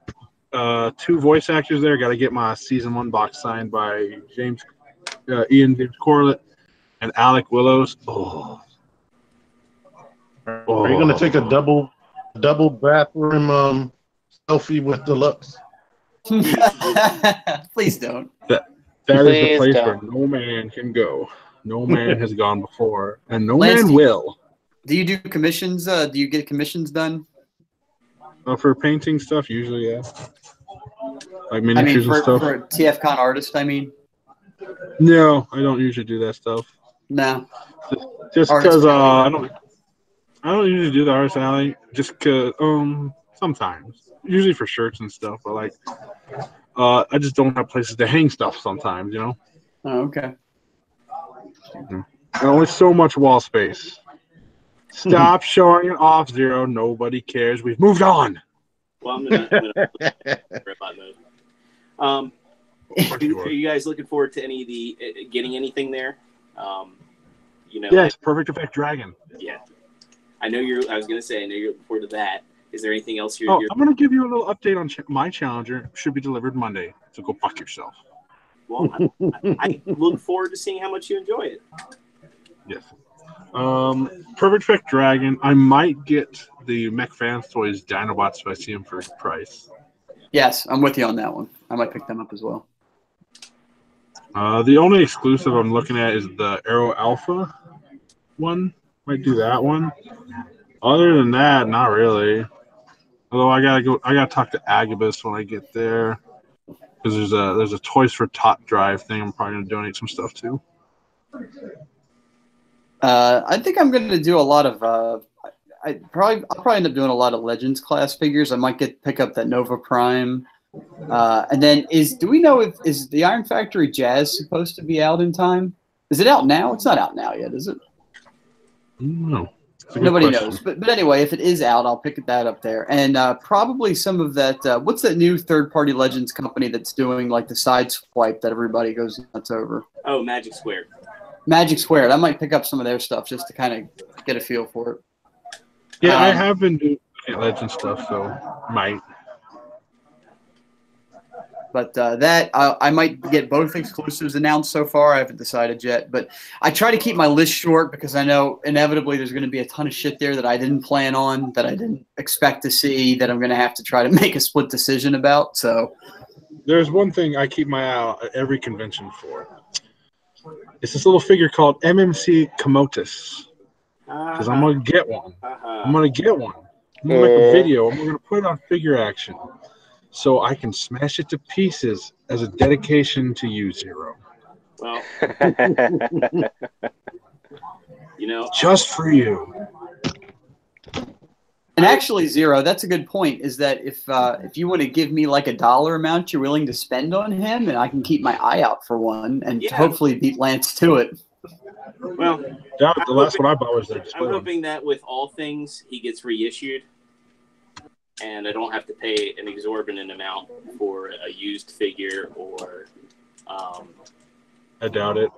2 voice actors there. Got to get my season 1 box signed by Ian James Corlett and Alec Willows. Oh. Are you going to take a double bathroom selfie with Deluxe? Please don't. That is the place where no man can go. No man has gone before, and no man will. Do you do commissions? Do you get commissions done? For painting stuff, usually, yeah. Like miniatures and stuff. For a TFCon artist, I mean. No, I don't usually do that stuff. No. Just because I don't usually do the artist alley. Just because sometimes, usually for shirts and stuff. But like, I just don't have places to hang stuff sometimes. Oh, okay. And only so much wall space. Stop showing it off, Zero. Nobody cares. We've moved on. Well, I'm gonna robot mode. Are you guys looking forward to any of the getting anything there? Yes, Perfect Effect Dragon. Yeah, I know you're. I was gonna say I know you're looking forward to that. Is there anything else you're? I'm gonna give you a little update on my Challenger. Should be delivered Monday. So go fuck yourself. Well, I look forward to seeing how much you enjoy it. Yes. Perfect Effect Dragon. I might get the Mech Fans Toys Dinobots if I see them for price. Yes, I'm with you on that one. I might pick them up as well. The only exclusive I'm looking at is the Aero Alpha one. Might do that one. Other than that, not really. Although I gotta talk to Agabus when I get there. Because there's a Toys for Tot Drive thing I'm probably gonna donate some stuff to. I think I'm gonna do a lot of I'll probably end up doing a lot of Legends class figures. I might pick up that Nova Prime. And then do we know is the Iron Factory Jazz supposed to be out in time? Is it out now? It's not out now yet, is it? No. Nobody knows. But anyway, if it is out, I'll pick that up there. And probably some of that what's that new third-party Legends company that's doing like the side swipe that everybody goes nuts over? Oh, Magic Square. Magic Squared. I might pick up some of their stuff just to kind of get a feel for it. Yeah, I have been doing Legend stuff, so might. But that I might get both exclusives announced so far. I haven't decided yet. But I try to keep my list short because I know inevitably there's going to be a ton of shit there that I didn't plan on, that I didn't expect to see, that I'm going to have to try to make a split decision about. So there's one thing I keep my eye out at every convention for. It's this little figure called MMC Commodus. Because I'm going to get one. I'm going to get one. I'm going to make a video. I'm going to put it on Figure Action so I can smash it to pieces as a dedication to you, Zero. Well, you know, just for you. And actually, Zero, that's a good point, is that if you want to give me like a dollar amount you're willing to spend on him, and I can keep my eye out for one and hopefully beat Lance to it. Well, the last one I bought was there. I'm hoping that with all things, he gets reissued, and I don't have to pay an exorbitant amount for a used figure or. I doubt it.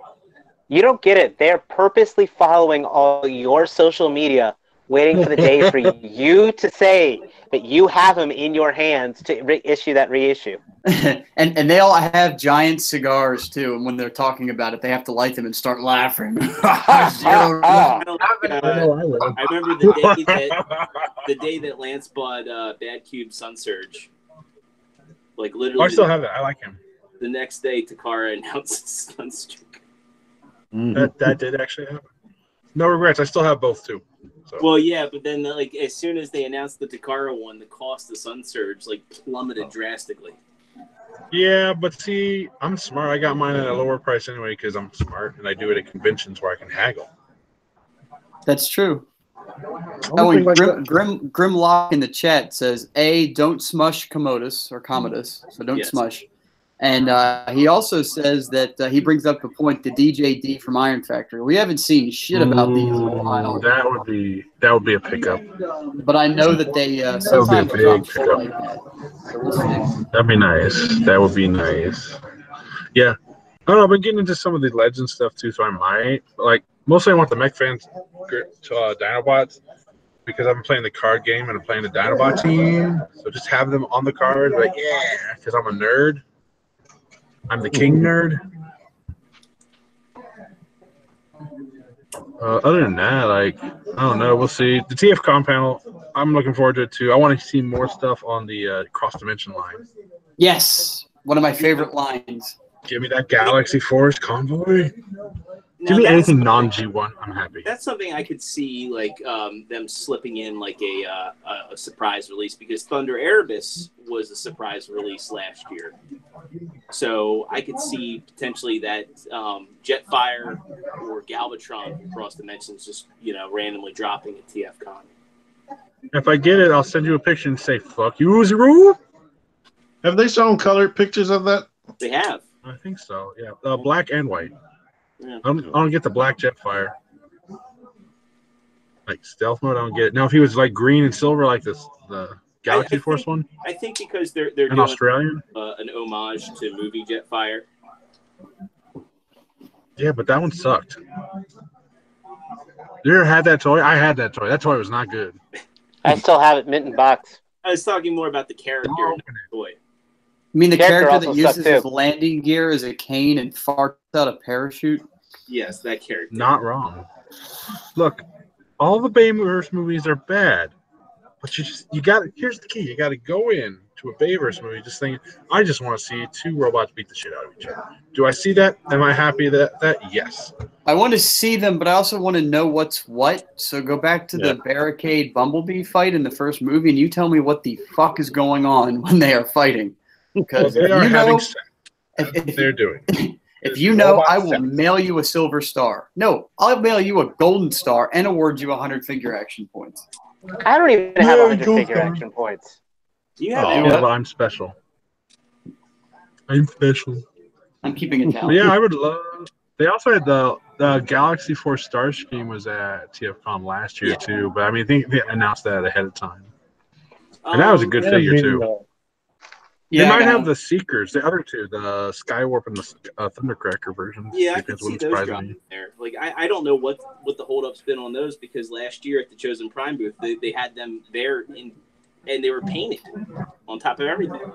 You don't get it. They're purposely following all your social media, waiting for the day for you to say that you have them in your hands to reissue that reissue. and they all have giant cigars too, and when they're talking about it, they have to light them and start laughing. I remember the day that Lance bought Bad Cube Sun Surge. Like literally, I still have it. I like him. The next day, Takara announced Sunstreak. That did actually happen. No regrets. I still have both too. So. Well, yeah, but then like as soon as they announced the Takara one, the cost of Sun Surge like plummeted drastically. Yeah, but see, I'm smart. I got mine at a lower price anyway because I'm smart and I do it at conventions where I can haggle. That's true. Oh, and Grimlock in the chat says, A, don't smush Commodus or Commodus, so don't smush. And he also says that he brings up the point, the DJD from Iron Factory. We haven't seen shit about these in a while. That would be a pickup. But I know that they sometimes drop shit like that. So we'll see. That'd be nice. That would be nice. Yeah. I don't know. I've been getting into some of the Legend stuff too, so I might. Like, mostly I want the Mech Fans Dinobots because I've been playing the card game and I'm playing the Dinobot team. So just have them on the card, like, yeah, because I'm a nerd. I'm the king nerd. Other than that, like, I don't know. We'll see. The TFCon panel, I'm looking forward to it too. I want to see more stuff on the cross-dimension line. Yes. One of my favorite lines. Give me that Galaxy Force convoy. Give me anything non-G1. I'm happy. That's something I could see, like them slipping in like a surprise release, because Thunder Erebus was a surprise release last year. So I could see potentially that Jetfire or Galvatron from Cross Dimensions just randomly dropping at TFCon. If I get it, I'll send you a picture and say "fuck you, Zero." Have they shown colored pictures of that? They have. I think so. Yeah, black and white. Yeah. I don't get the black Jetfire. Like stealth mode, I don't get it. Now, if he was like green and silver, like the Galaxy Force one. I think because they're an doing Australian, an homage to movie Jetfire. Yeah, but that one sucked. You ever had that toy? I had that toy. That toy was not good. I still have it mint in box. I was talking more about the character in the toy. You mean the character that uses his too. landing gear as a cane and farts out a parachute? Yes, that character. Not wrong. Look, all the Bayverse movies are bad, but you got. Here's the key: you got to go in to a Bayverse movie just thinking, I just want to see two robots beat the shit out of each other. Do I see that? Am I happy that? Yes. I want to see them, but I also want to know what's what. So go back to the Barricade Bumblebee fight in the first movie, and you tell me what the fuck is going on when they are fighting. Because they are having sex. They're doing. If you know, I will mail you a silver star. No, I'll mail you a golden star and award you 100 figure action points. I don't even have 100 figure action points. Do you have but I'm special. I'm special. I'm keeping it down. Yeah, I would love. They also had the Galaxy Force Starscream was at TFCon last year too, but I mean, I think they announced that ahead of time, and that was a good figure too. Yeah, they might have the Seekers, the other two, the Skywarp and the Thundercracker versions. Yeah, I can see those dropping there. Like, I don't know what the hold-up's been on those, because last year at the Chosen Prime booth, they had them there and they were painted on top of everything.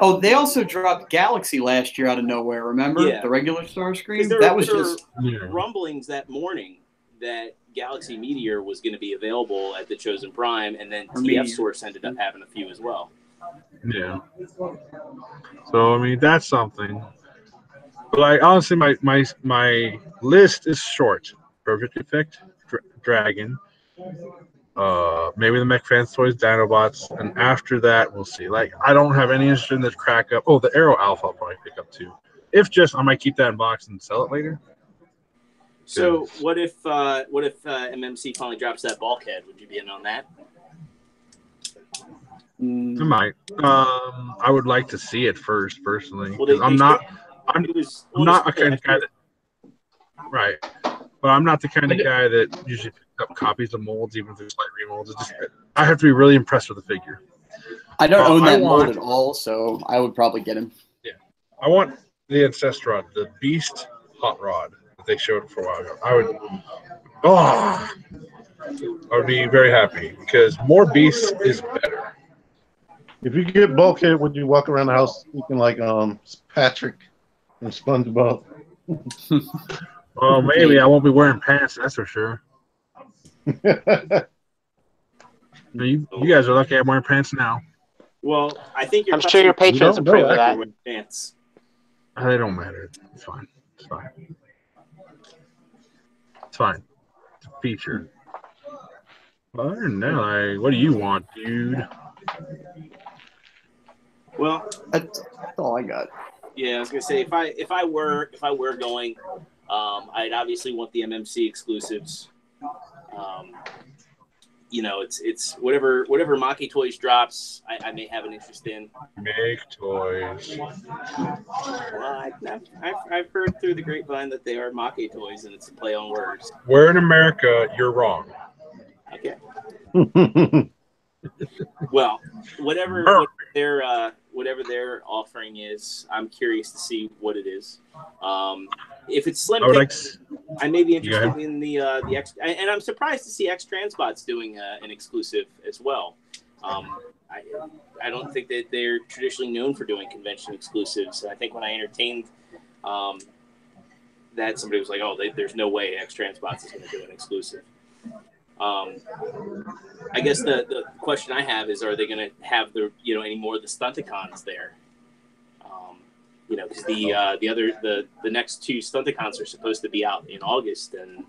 Oh, they also dropped Galaxy last year out of nowhere. Remember the regular Starscream? There That was were just rumblings that morning that Galaxy Meteor was going to be available at the Chosen Prime, and then TF Source ended up having a few as well. Yeah. So I mean that's something. But like honestly, my list is short. Perfect Effect, Dragon. Maybe the Mech Fans Toys, Dinobots, and after that we'll see. Like I don't have any interest in the crack up. Oh, the Arrow Alpha I'll probably pick up too. If just I might keep that in box and sell it later. So what if MMC finally drops that bulkhead? Would you be in on that? I might. I would like to see it first, personally. Well, I'm not a kind of guy that. Right, but I'm not the kind of guy that usually picks up copies of molds, even if they're slight remolds. I have to be really impressed with the figure. I don't own that mold at all, so I would probably get him. Yeah, I want the Ancestrod, the Beast Hot Rod that they showed for a while ago. I would be very happy because more Beasts is better. If you get Bulkhead, would you walk around the house looking like Patrick from SpongeBob? Well, maybe I won't be wearing pants. That's for sure. You guys are lucky I'm wearing pants now. Well, I think I'm sure your patrons approve of that. Pants. They don't matter. It's fine. It's fine. It's fine. It's a feature. Other than that, like, what do you want, dude? Well, that's all I got. Yeah, I was gonna say if I were going, I'd obviously want the MMC exclusives. It's whatever Maki Toys drops, I may have an interest in. Make toys. Well, I've heard through the grapevine that they are Maki Toys, and it's a play on words. We're in America. You're wrong. Okay. Well, whatever their offering is, I'm curious to see what it is. If it's slim, I may be interested in the X, and I'm surprised to see X Transbots doing an exclusive as well. I don't think that they're traditionally known for doing convention exclusives. I think when I entertained that, somebody was like, "Oh, there's no way X Transbots is going to do an exclusive." I guess the question I have is, are they going to have any more of the Stunticons there? Because the next two Stunticons are supposed to be out in August, and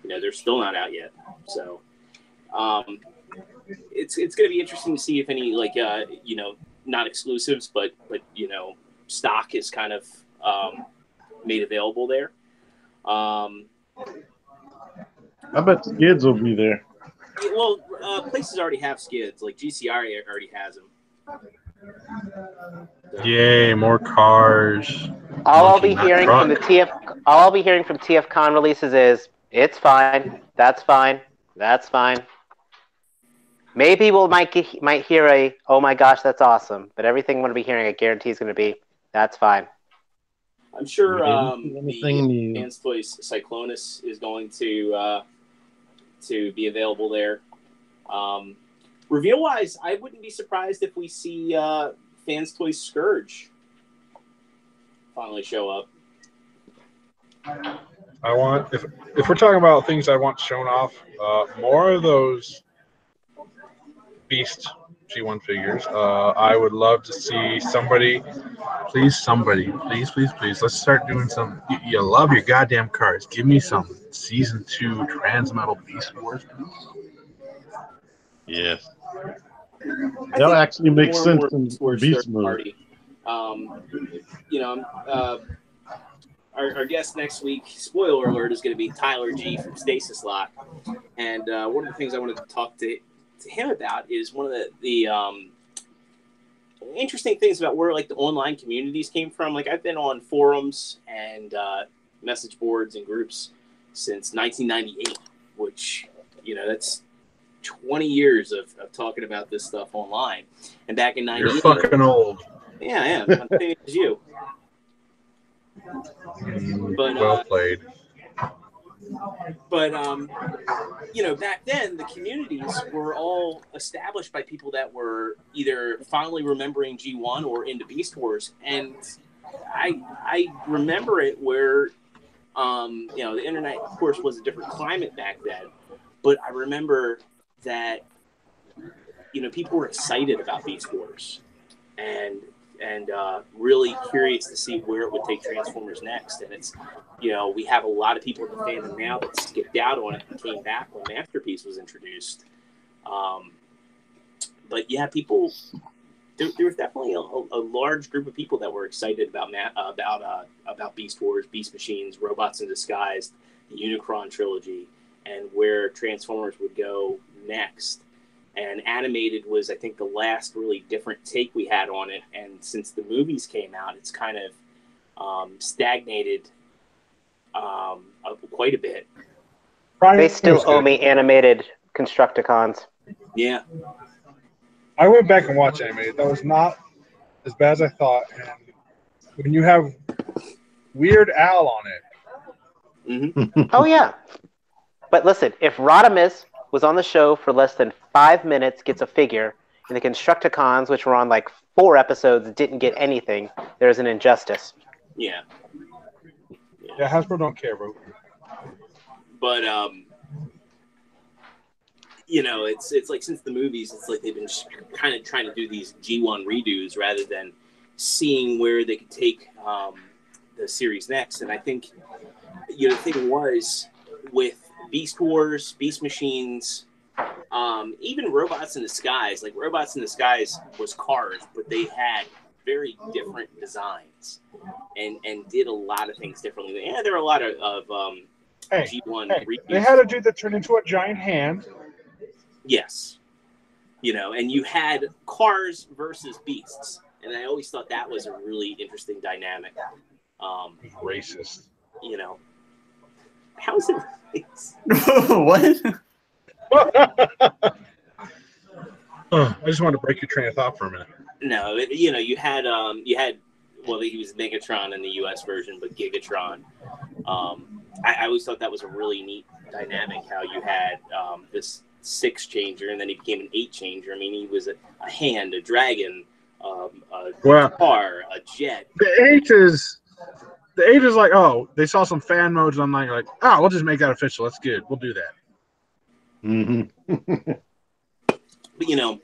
they're still not out yet. So it's going to be interesting to see if any not exclusives, but stock is kind of made available there. I bet skids will be there. Well, places already have skids. Like GCR already has them. Yay, more cars. All I'll be hearing from TF Con releases is it's fine, that's fine, that's fine. Maybe might hear a oh my gosh that's awesome, but everything I'm going to be hearing I guarantee is going to be that's fine. I'm sure the Fans Toys Cyclonus is going to be available there. Reveal-wise, I wouldn't be surprised if we see Fans Toys Scourge finally show up. I want, if we're talking about things I want shown off, more of those Beast G1 figures. I would love to see somebody, please, let's start doing some. You love your goddamn cards. Give me some Season 2 Transmetal Beast Wars. Yes. That'll actually make sense in Beast mode. Our guest next week, spoiler alert, is going to be Tyler G from Stasis Lock. And one of the things I wanted to talk to him about is one of the interesting things about where the online communities came from. Like, I've been on forums and message boards and groups since 1998, which, that's 20 years of talking about this stuff online. And back in 98, you're fucking old. Yeah, I am. I'm the same as you. But well played. But you know, back then the communities were all established by people that were either fondly remembering G1 or into Beast Wars, and I remember it where you know, the internet of course was a different climate back then, but I remember that, you know, people were excited about Beast Wars and really curious to see where it would take Transformers next. And it's, you know, we have a lot of people in the fandom now that skipped out on it and came back when Masterpiece was introduced. But yeah, people, there was definitely a large group of people that were excited about Beast Wars, Beast Machines, Robots in Disguise, the Unicron trilogy, and where Transformers would go next. And animated was, I think, the last really different take we had on it. And since the movies came out, it's kind of stagnated quite a bit. They still owe me animated Constructicons. Yeah. I went back and watched animated. That was not as bad as I thought. And when you have Weird Al on it. Oh, yeah. But listen, if Rodimus was on the show for less than 5 minutes, gets a figure, and the Constructicons, which were on like 4 episodes, didn't get anything, there's an injustice. Yeah. Yeah, Hasbro don't care, bro. But you know, it's like since the movies, it's like they've been kind of trying to do these G1 redos rather than seeing where they could take the series next. And I think, you know, the thing was with Beast Wars, Beast Machines, even Robots in Disguise. Like Robots in Disguise was cars, but they had very different designs and did a lot of things differently. Yeah, there are a lot of G1 redos. They had a dude that turned into a giant hand. Yes. You know, and you had cars versus beasts. And I always thought that was a really interesting dynamic. Racist. You know. How is it racist? What? I just wanted to break your train of thought for a minute. No, you know, you had well, he was Megatron in the US version, but Gigatron. I always thought that was a really neat dynamic, how you had this 6 changer and then he became an 8 changer. I mean, he was a hand, a dragon, a car, a jet. The 8 is like, oh, they saw some fan modes online, like, oh, we'll just make that official. That's good. We'll do that. Mm-hmm. But you know,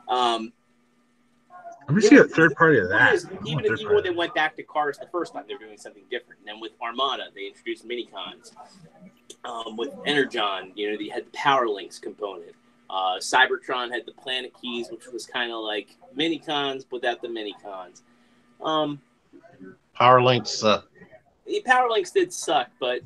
let me see a third party of that. Even when they went back to cars the first time, they're doing something different. And then with Armada, they introduced minicons. With Energon, you know, they had the Power Links component. Cybertron had the Planet Keys, which was kind of like minicons without the minicons. Power Links suck. Power Links did suck, but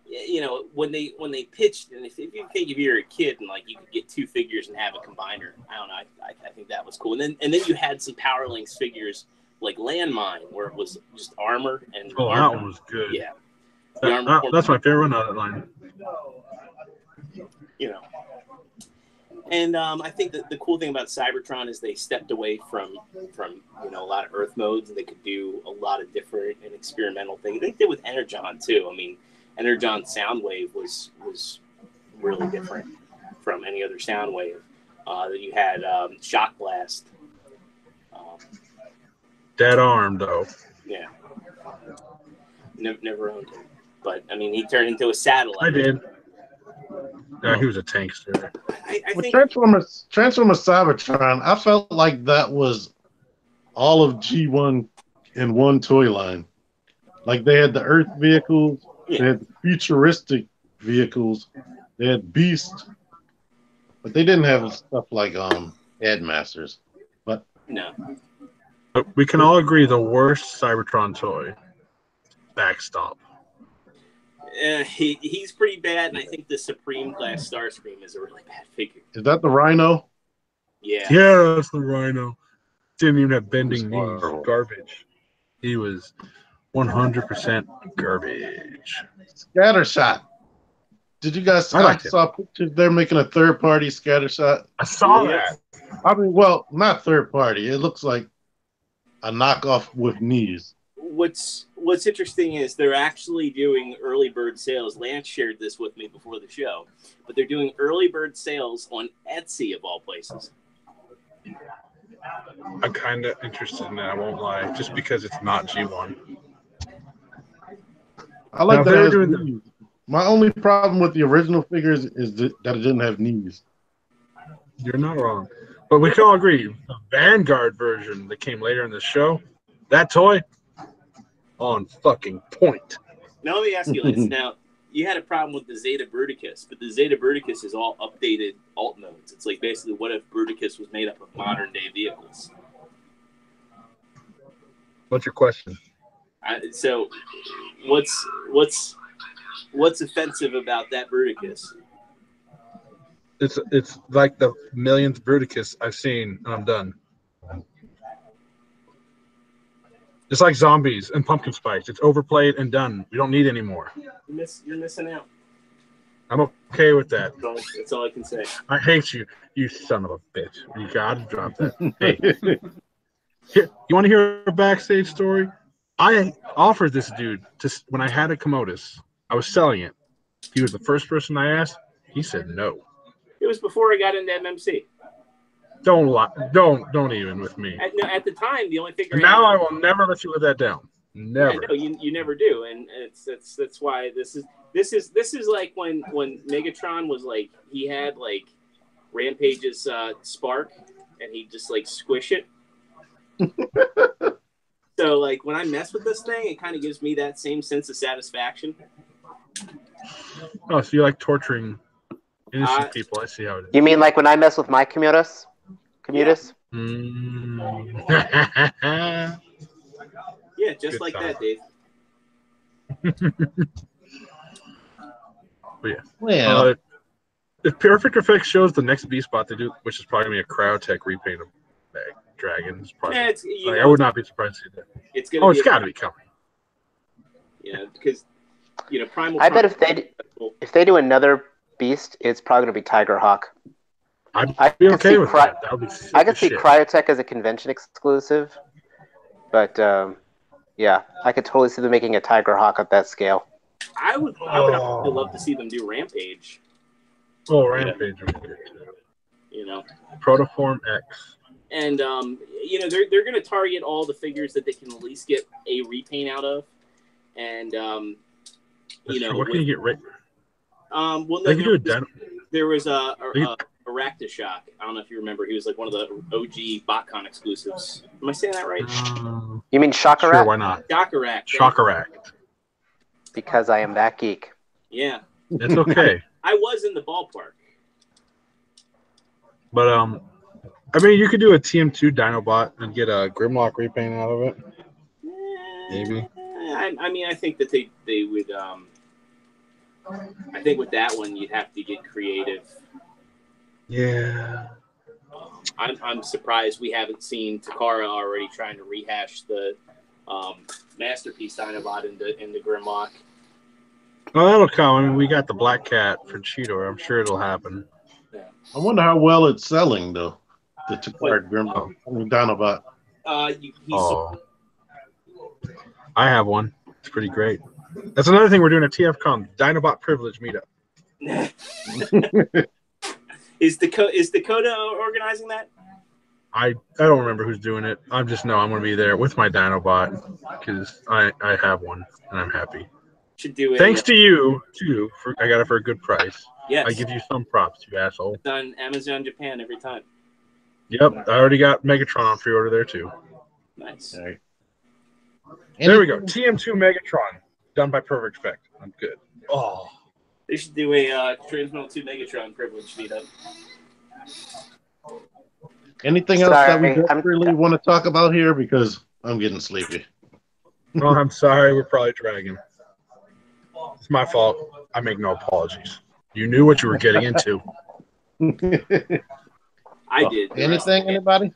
you know, when they pitched, and if you think if you're a kid and like you could get 2 figures and have a combiner, I don't know, I think that was cool. And then you had some Power Links figures like Landmine, where it was just armor and that one was good. Yeah, that's my favorite one on that line. You know, and I think that the cool thing about Cybertron is they stepped away from you know, a lot of Earth modes, and they could do a lot of different and experimental things. They did with Energon too. I mean, Energon Soundwave was really different from any other Soundwave. That you had Shock Blast. Dead arm though. Yeah. Never owned him, but I mean, he turned into a satellite. I did. Yeah, he was a tankster. I think Transformers Cybertron, I felt like that was all of G1 in one toy line. Like they had the Earth vehicles, they had futuristic vehicles, they had Beast, but they didn't have stuff like Headmasters. But no. But we can all agree the worst Cybertron toy, Backstop. He's pretty bad, and I think the Supreme Class Starscream is a really bad figure. is that the Rhino? Yeah. Yeah, that's the Rhino. Didn't even have bending knees. Horrible. Garbage. He was 100% garbage. Scattershot. Did you guys I liked saw pictures? They're making a third-party Scattershot. I saw that. I mean, well, not third-party. It looks like a knockoff with knees. what's interesting is they're actually doing early bird sales. Lance shared this with me before the show, but they're doing early bird sales on Etsy of all places. I'm kind of interested in that. I won't lie, just because it's not G1. I like Now, that. they're It has doing knees. My only problem with the original figures is that it didn't have knees. You're not wrong, but we can all agree the Vanguard version that came later in the show, that toy, on fucking point. Now let me ask you, Lance. Now you had a problem with the Zeta Bruticus, but the Zeta Bruticus is all updated alt modes. It's like basically what if Bruticus was made up of modern day vehicles? What's your question? So, what's offensive about that Bruticus? It's like the millionth Bruticus I've seen, and I'm done. It's like zombies and pumpkin spice. It's overplayed and done. We don't need any more. You're missing out. I'm okay with that. That's all I can say. I hate you, you son of a bitch. You gotta drop that. Hey, here, you want to hear a backstage story? I offered this dude when I had a Commodus. I was selling it. He was the first person I asked. He said no. It was before I got into MMC. Don't lie. Don't even with me. At the time, the only figure. And now I will never let you live that down. Never. Yeah, no, you never do, and that's why this is like when Megatron was like he had like Rampage's spark, and he just like squish it. So like when I mess with this thing, it kind of gives me that same sense of satisfaction. Oh, so you like torturing innocent people? I see how it is. You mean like when I mess with my Commodus? Commodus? Yeah, just Good like time. that, Dave. But yeah. Well, if Perfect Effects shows the next B spot they do, which is probably gonna be a Cryotech repaint of Dragons, probably. Yeah, I would not be surprised to see that. It's gonna. It's got to be coming. Yeah, because Primal. I bet if they do another Beast, it's probably going to be Tiger Hawk. I'd be okay with that. That would be I could see Cryotech as a convention exclusive, but yeah, I could totally see them making a Tiger Hawk at that scale. I would actually love to see them do Rampage. Oh, Rampage would be good too. Protoform X. And they're going to target all the figures that they can at least get a repaint out of, and what can you get right? Well, no, they can do a there was Aractashock. I don't know if you remember. He was like one of the OG BotCon exclusives. Am I saying that right? You mean Shockerack? Sure, why not? Shockerack. Because I am that geek. Yeah. It's okay. I was in the ballpark. But I mean, you could do a TM2 Dinobot and get a Grimlock repaint out of it. Maybe. I mean, I think that they would. I think with that one, you'd have to get creative. Yeah. I'm surprised we haven't seen Takara already trying to rehash the Masterpiece Dinobot into Grimlock. Oh, that'll come. I mean, we got the Black Cat for Cheetor. I'm sure it'll happen. Yeah. I wonder how well it's selling, though. The Takara Grimlock. Dinobot. I have one. It's pretty great. That's another thing we're doing at TFCon, Dinobot Privilege Meetup. Is Dakota organizing that? I don't remember who's doing it. I just know I'm going to be there with my Dinobot because I have one and I'm happy. Should do it. Thanks to you too. I got it for a good price. Yes. I give you some props, you asshole. It's on Amazon Japan every time. Yep, I already got Megatron on pre-order there too. Nice. All right. There we go. TM2 Megatron done by Perfect Effect. I'm good. Oh. They should do a Transmetal 2 Megatron privilege meetup. Anything else that we don't really want to talk about here? Because I'm getting sleepy. Well, I'm sorry. We're probably dragging. It's my fault. I make no apologies. You knew what you were getting into. I did. Anything, anybody?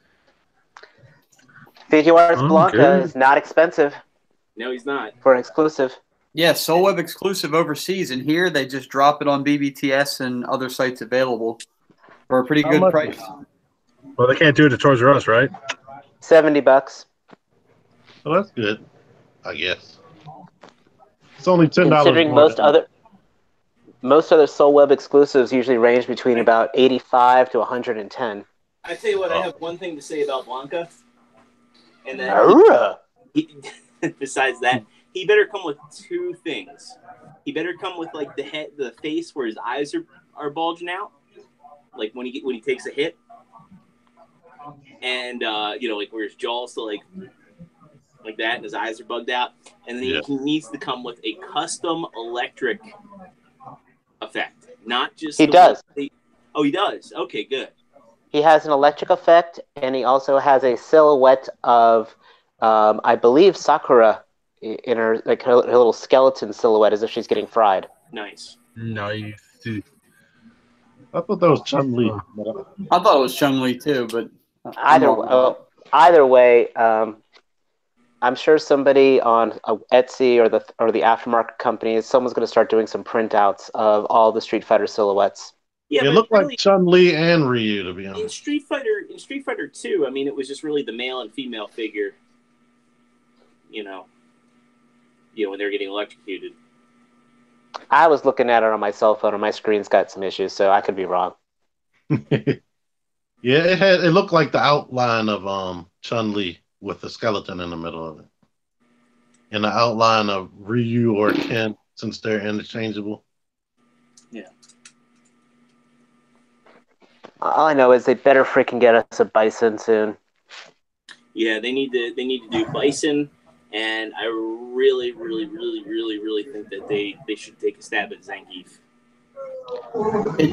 Figuarts Blanca is not expensive. No, he's not. For an exclusive. Yeah, Soul Web exclusive overseas, and here they just drop it on BBTS and other sites available for a pretty good price. Well, they can't do it at Toys R Us, right? $70. Well, that's good. I guess. It's only $10. Considering more than- most other Soul Web exclusives usually range between about 85 to 110. I tell you what, I have one thing to say about Blanca, and then besides that, he better come with two things. He better come with like the face where his eyes are bulging out, like when he takes a hit, and like where his jaw's still like that, and his eyes are bugged out, and then he needs to come with a custom electric effect, not just he does. Oh, he does. Okay, good. He has an electric effect, and he also has a silhouette of, I believe, Sakura in her little skeleton silhouette, as if she's getting fried. Nice. Nice. I thought that was Chun-Li. I thought it was Chun-Li too, but either way, I'm sure somebody on Etsy or the aftermarket companies, someone's going to start doing some printouts of all the Street Fighter silhouettes. Yeah, it looked like Chun-Li and Ryu, to be honest. In Street Fighter 2, I mean, it was just really the male and female figure. When they're getting electrocuted. I was looking at it on my cell phone, and my screen's got some issues, so I could be wrong. Yeah, it looked like the outline of Chun-Li with the skeleton in the middle of it, and the outline of Ryu or Ken, since they're interchangeable. Yeah. All I know is they better freaking get us a Bison soon. Yeah, they need to do Bison, and I really, really, really, really, really think that they should take a stab at Zangief.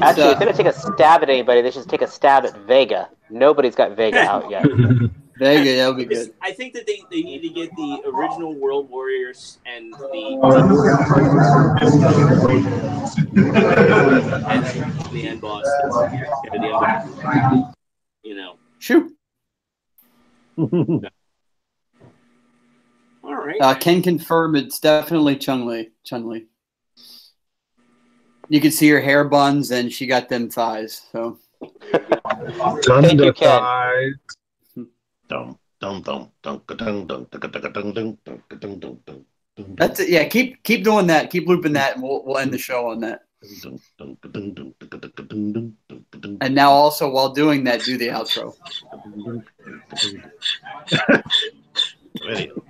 Actually, if they're going to take a stab at anybody, they should take a stab at Vega. Nobody's got Vega out yet. Vega, that would be good. I think that they need to get the original World Warriors and the end boss. Shoot. All right. Can confirm it's definitely Chun-Li. You can see her hair buns, and she got them thighs. So. Thank you, Ken. That's it. Yeah, keep doing that. Keep looping that, and we'll end the show on that. And now, also while doing that, do the outro. Video.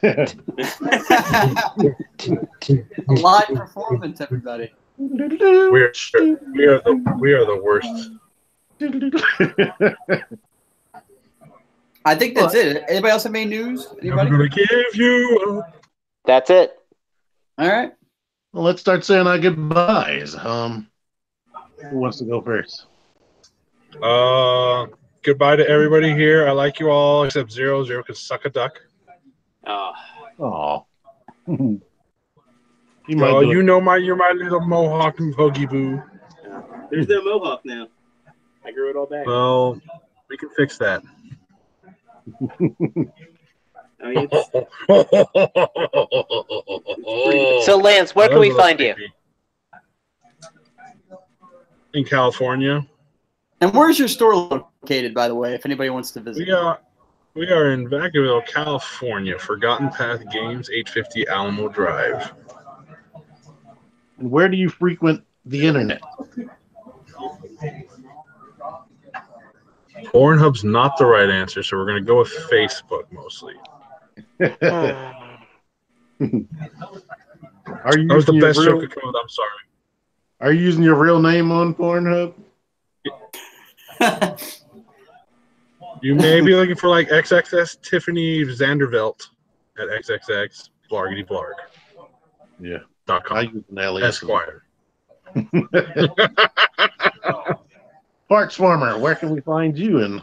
A live performance, everybody. We are the worst. I think that's it. Anybody else have any news? Anybody? I'm gonna give you. That's it. All right. Well, let's start saying our goodbyes. Who wants to go first? Goodbye to everybody here. I like you all except Zero. Zero can suck a duck. Oh. You're my little mohawk boogie boo. There's no mohawk now. I grew it all back. Well, we can fix that. So, Lance, where can we find you? In California. And where's your store located, by the way, if anybody wants to visit? We are in Vacaville, California. Forgotten Path Games, 850 Alamo Drive. And where do you frequent the internet? Pornhub's not the right answer, so we're going to go with Facebook mostly. That was the best joke to come with. I'm sorry. Are you using your real name on Pornhub? You may be looking for like XXS Tiffany Vanderbilt at XXX Blargity Blarg. Yeah. .com. I use an alias. Esquire. Parts Farmer, where can we find you in?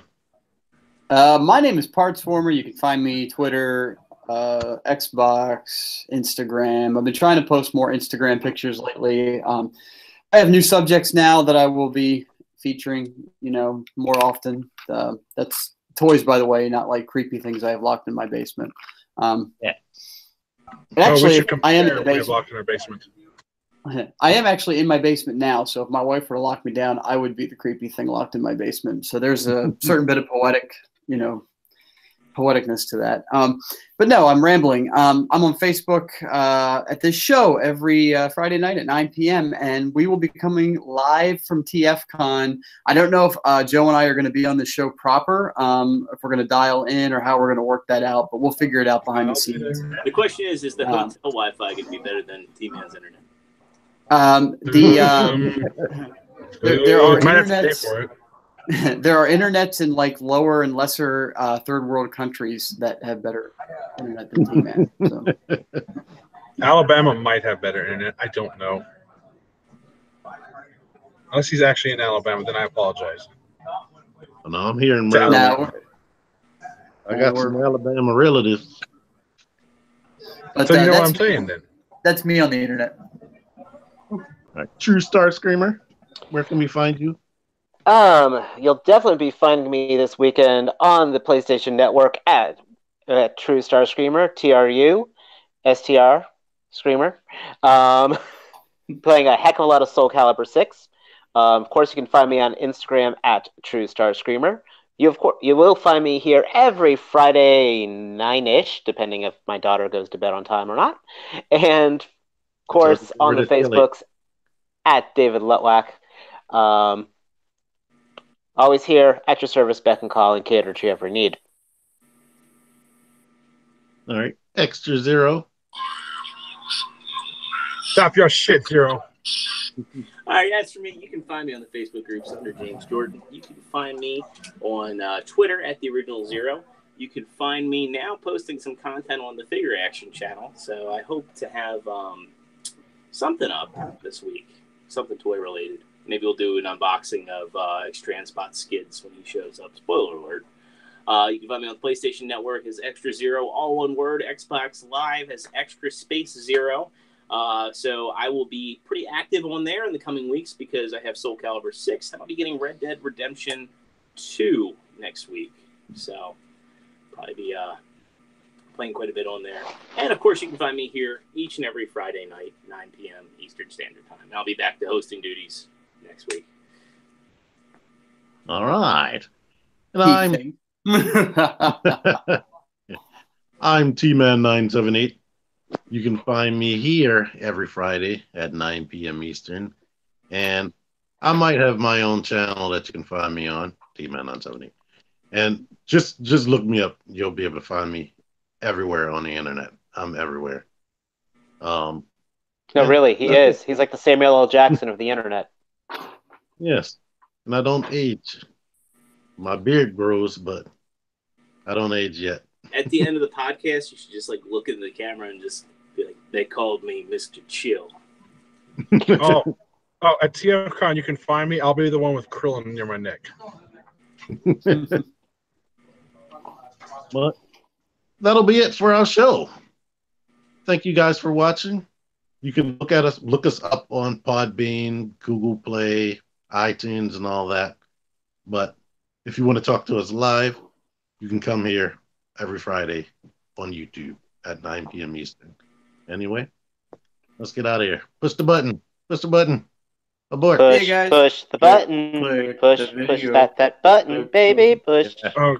My name is Parts Farmer. You can find me Twitter, Xbox, Instagram. I've been trying to post more Instagram pictures lately. I have new subjects now that I will be featuring, more often. That's toys, by the way, not like creepy things I have locked in my basement. Yeah. Actually, I am in the We have basement. locked in our basement. I am actually in my basement now, so if my wife were to lock me down, I would be the creepy thing locked in my basement. So there's a certain bit of poetic, poeticness to that. But no, I'm rambling. I'm on Facebook at this show every Friday night at 9 p.m. and we will be coming live from TFCon. I don't know if Joe and I are going to be on the show proper, if we're going to dial in or how we're going to work that out, but we'll figure it out behind the scenes. The question is the hotel Wi-Fi going to be better than T-Man's internet? There are internets. There are internets in like lower and lesser third world countries that have better internet than T-Man. So. Alabama might have better internet. I don't know. Unless he's actually in Alabama, then I apologize. No, I'm here in Maryland. I got some Alabama relatives. But, so you know what I'm saying then? That's me on the internet. All right. True Star Screamer, where can we find you? You'll definitely be finding me this weekend on the PlayStation Network at True Star Screamer, TRUSTR Screamer, playing a heck of a lot of Soul Calibur 6. Of course, you can find me on Instagram at True Star Screamer. You will find me here every Friday 9-ish, depending if my daughter goes to bed on time or not. And of course, on the Facebooks at David Lutwack. Always here at your service, beck and call, and cater to every need. All right. Extra Zero. Stop your shit, Zero. All right, as for me, you can find me on the Facebook groups under James Jordan. You can find me on Twitter at the original Zero. You can find me now posting some content on the Figure Action channel. So I hope to have something up this week, something toy related. Maybe we'll do an unboxing of Extranspot Skids when he shows up. Spoiler alert. You can find me on the PlayStation Network as Extra Zero, all one word. Xbox Live as Extra Space Zero. So I will be pretty active on there in the coming weeks because I have Soul Calibur 6. And I'll be getting Red Dead Redemption 2 next week. So probably be playing quite a bit on there. And, of course, you can find me here each and every Friday night, 9 p.m. Eastern Standard Time. And I'll be back to hosting duties next week. All right. And I'm T-Man978. You can find me here every Friday at 9 p.m. Eastern. And I might have my own channel that you can find me on, T-Man978. And just look me up. You'll be able to find me everywhere on the internet. I'm everywhere. No, really, he is. He's like the Samuel L. Jackson of the internet. Yes. And I don't age. My beard grows, but I don't age yet. At the end of the podcast, you should just like look in the camera and just be like, "They called me Mr. Chill." Oh, at TFCon you can find me. I'll be the one with Krillin near my neck. But that'll be it for our show. Thank you guys for watching. You can look us up on Podbean, Google Play, iTunes, and all that. But if you want to talk to us live, you can come here every Friday on YouTube at 9 p.m. Eastern. Anyway, let's get out of here. Push the button. Push the button. Abort. Push, hey guys. push the button. Push that button, baby. Push. Oh,